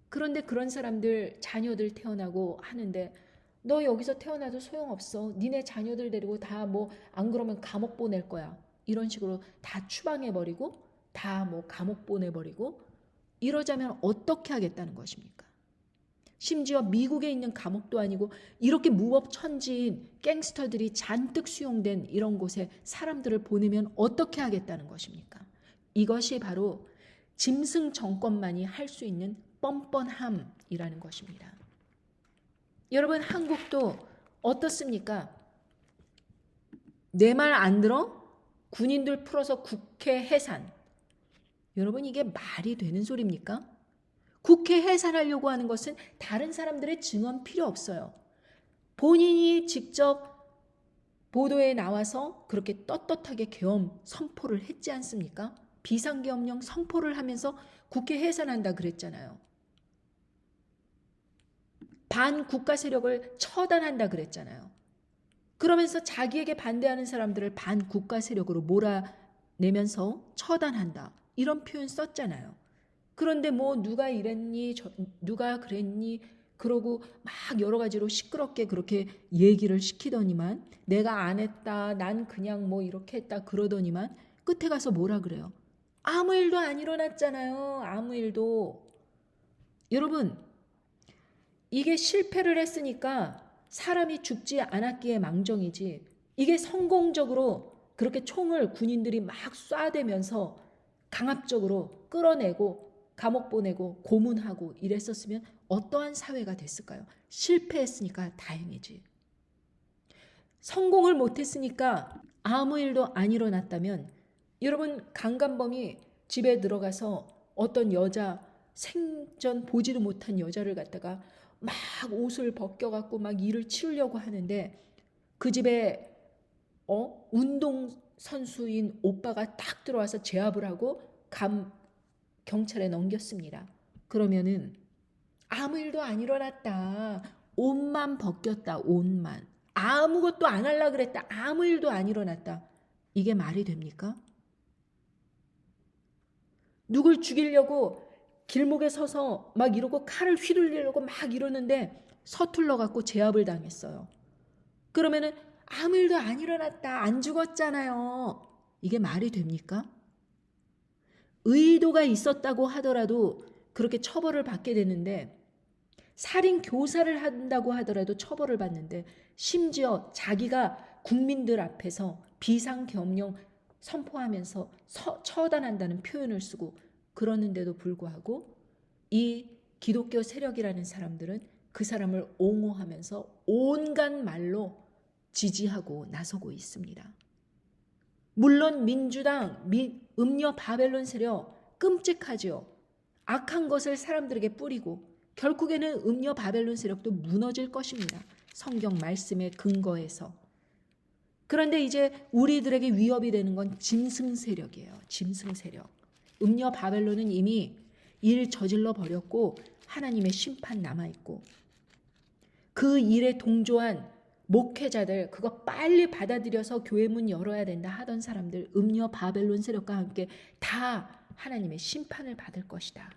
Speaker 1: 그런데 그런 사람들 자녀들 태어나고 하는데 너 여기서 태어나도 소용없어. 니네 자녀들 데리고 다 뭐 안 그러면 감옥 보낼 거야. 이런 식으로 다 추방해버리고 다 뭐 감옥 보내버리고 이러자면 어떻게 하겠다는 것입니까? 심지어 미국에 있는 감옥도 아니고 이렇게 무법천지인 갱스터들이 잔뜩 수용된 이런 곳에 사람들을 보내면 어떻게 하겠다는 것입니까? 이것이 바로 짐승 정권만이 할 수 있는 뻔뻔함이라는 것입니다. 여러분 한국도 어떻습니까? 내 말 안 들어? 군인들 풀어서 국회 해산. 여러분, 이게 말이 되는 소리입니까? 국회 해산하려고 하는 것은 다른 사람들의 증언 필요 없어요. 본인이 직접 보도에 나와서 그렇게 떳떳하게 계엄 선포를 했지 않습니까? 비상계엄령 선포를 하면서 국회 해산한다 그랬잖아요. 반국가 세력을 처단한다 그랬잖아요. 그러면서 자기에게 반대하는 사람들을 반국가 세력으로 몰아내면서 처단한다. 이런 표현 썼잖아요. 그런데 뭐 누가 이랬니, 누가 그랬니, 그러고 막 여러 가지로 시끄럽게 그렇게 얘기를 시키더니만 내가 안 했다, 난 그냥 뭐 이렇게 했다 그러더니만 끝에 가서 뭐라 그래요? 아무 일도 안 일어났잖아요. 아무 일도. 여러분, 이게 실패를 했으니까 사람이 죽지 않았기에 망정이지, 이게 성공적으로 그렇게 총을 군인들이 막 쏴대면서 강압적으로 끌어내고 감옥 보내고 고문하고 이랬었으면 어떠한 사회가 됐을까요? 실패했으니까 다행이지. 성공을 못했으니까 아무 일도 안 일어났다면, 여러분, 강간범이 집에 들어가서 어떤 여자, 생전 보지도 못한 여자를 갖다가 막 옷을 벗겨갖고 막 일을 치우려고 하는데 그 집에 운동선수인 오빠가 딱 들어와서 제압을 하고 경찰에 넘겼습니다. 그러면은 아무 일도 안 일어났다. 옷만 벗겼다. 옷만. 아무것도 안 하려고 그랬다. 아무 일도 안 일어났다. 이게 말이 됩니까? 누굴 죽이려고 길목에 서서 막 이러고 칼을 휘둘리려고 막 이러는데 서툴러 갖고 제압을 당했어요. 그러면은 아무 일도 안 일어났다. 안 죽었잖아요. 이게 말이 됩니까? 의도가 있었다고 하더라도 그렇게 처벌을 받게 되는데, 살인 교사를 한다고 하더라도 처벌을 받는데, 심지어 자기가 국민들 앞에서 비상계엄령 선포하면서 처단한다는 표현을 쓰고 그러는데도 불구하고 이 기독교 세력이라는 사람들은 그 사람을 옹호하면서 온갖 말로 지지하고 나서고 있습니다. 물론 민주당, 음녀 바벨론 세력 끔찍하죠. 악한 것을 사람들에게 뿌리고 결국에는 음녀 바벨론 세력도 무너질 것입니다. 성경 말씀에 근거해서. 그런데 이제 우리들에게 위협이 되는 건 짐승 세력이에요. 짐승 세력. 음녀 바벨론은 이미 일 저질러 버렸고 하나님의 심판 남아있고, 그 일에 동조한 목회자들, 그거 빨리 받아들여서 교회 문 열어야 된다 하던 사람들, 음녀 바벨론 세력과 함께 다 하나님의 심판을 받을 것이다.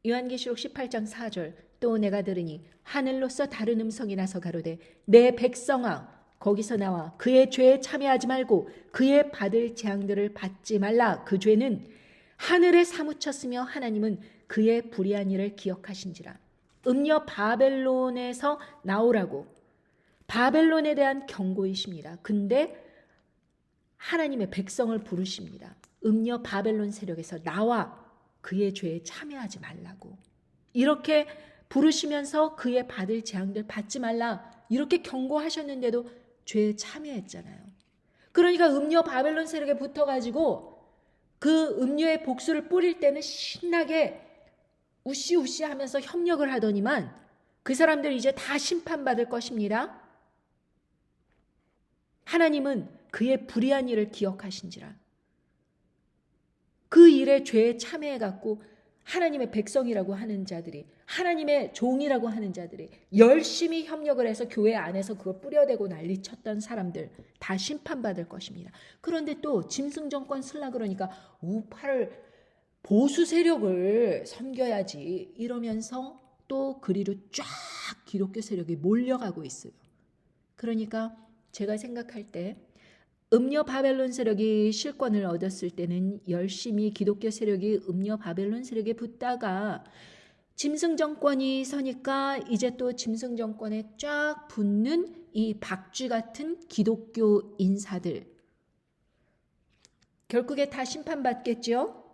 Speaker 1: 요한계시록 18장 4절, 또 내가 들으니 하늘로서 다른 음성이 나서 가로되 내 백성아, 거기서 나와 그의 죄에 참여하지 말고 그의 받을 재앙들을 받지 말라. 그 죄는 하늘에 사무쳤으며 하나님은 그의 불의한 일을 기억하신지라. 음녀 바벨론에서 나오라고, 바벨론에 대한 경고이십니다. 근데 하나님의 백성을 부르십니다. 음녀 바벨론 세력에서 나와 그의 죄에 참여하지 말라고. 이렇게 부르시면서 그의 받을 재앙들 받지 말라 이렇게 경고하셨는데도 죄에 참여했잖아요. 그러니까 음녀 바벨론 세력에 붙어가지고 그 음녀의 복수를 뿌릴 때는 신나게 우시우시 하면서 협력을 하더니만 그 사람들 이제 다 심판받을 것입니다. 하나님은 그의 불의한 일을 기억하신지라. 그 일에 죄에 참여해갖고 하나님의 백성이라고 하는 자들이, 하나님의 종이라고 하는 자들이 열심히 협력을 해서 교회 안에서 그걸 뿌려대고 난리쳤던 사람들 다 심판받을 것입니다. 그런데 또 짐승 정권 쓰려 그러니까 우파를, 보수 세력을 섬겨야지 이러면서 또 그리로 쫙 기독교 세력이 몰려가고 있어요. 그러니까 제가 생각할 때 음녀 바벨론 세력이 실권을 얻었을 때는 열심히 기독교 세력이 음녀 바벨론 세력에 붙다가 짐승 정권이 서니까 이제 또 짐승 정권에 쫙 붙는 이 박쥐 같은 기독교 인사들 결국에 다 심판받겠죠.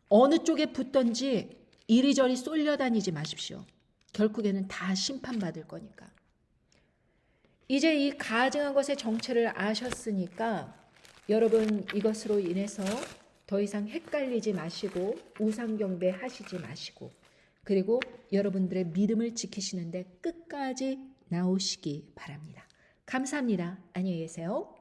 Speaker 1: 어느 쪽에 붙던지 이리저리 쏠려다니지 마십시오. 결국에는 다 심판받을 거니까. 이제 이 가증한 것의 정체를 아셨으니까 여러분 이것으로 인해서 더 이상 헷갈리지 마시고 우상경배 하시지 마시고 그리고 여러분들의 믿음을 지키시는데 끝까지 나오시기 바랍니다. 감사합니다. 안녕히 계세요.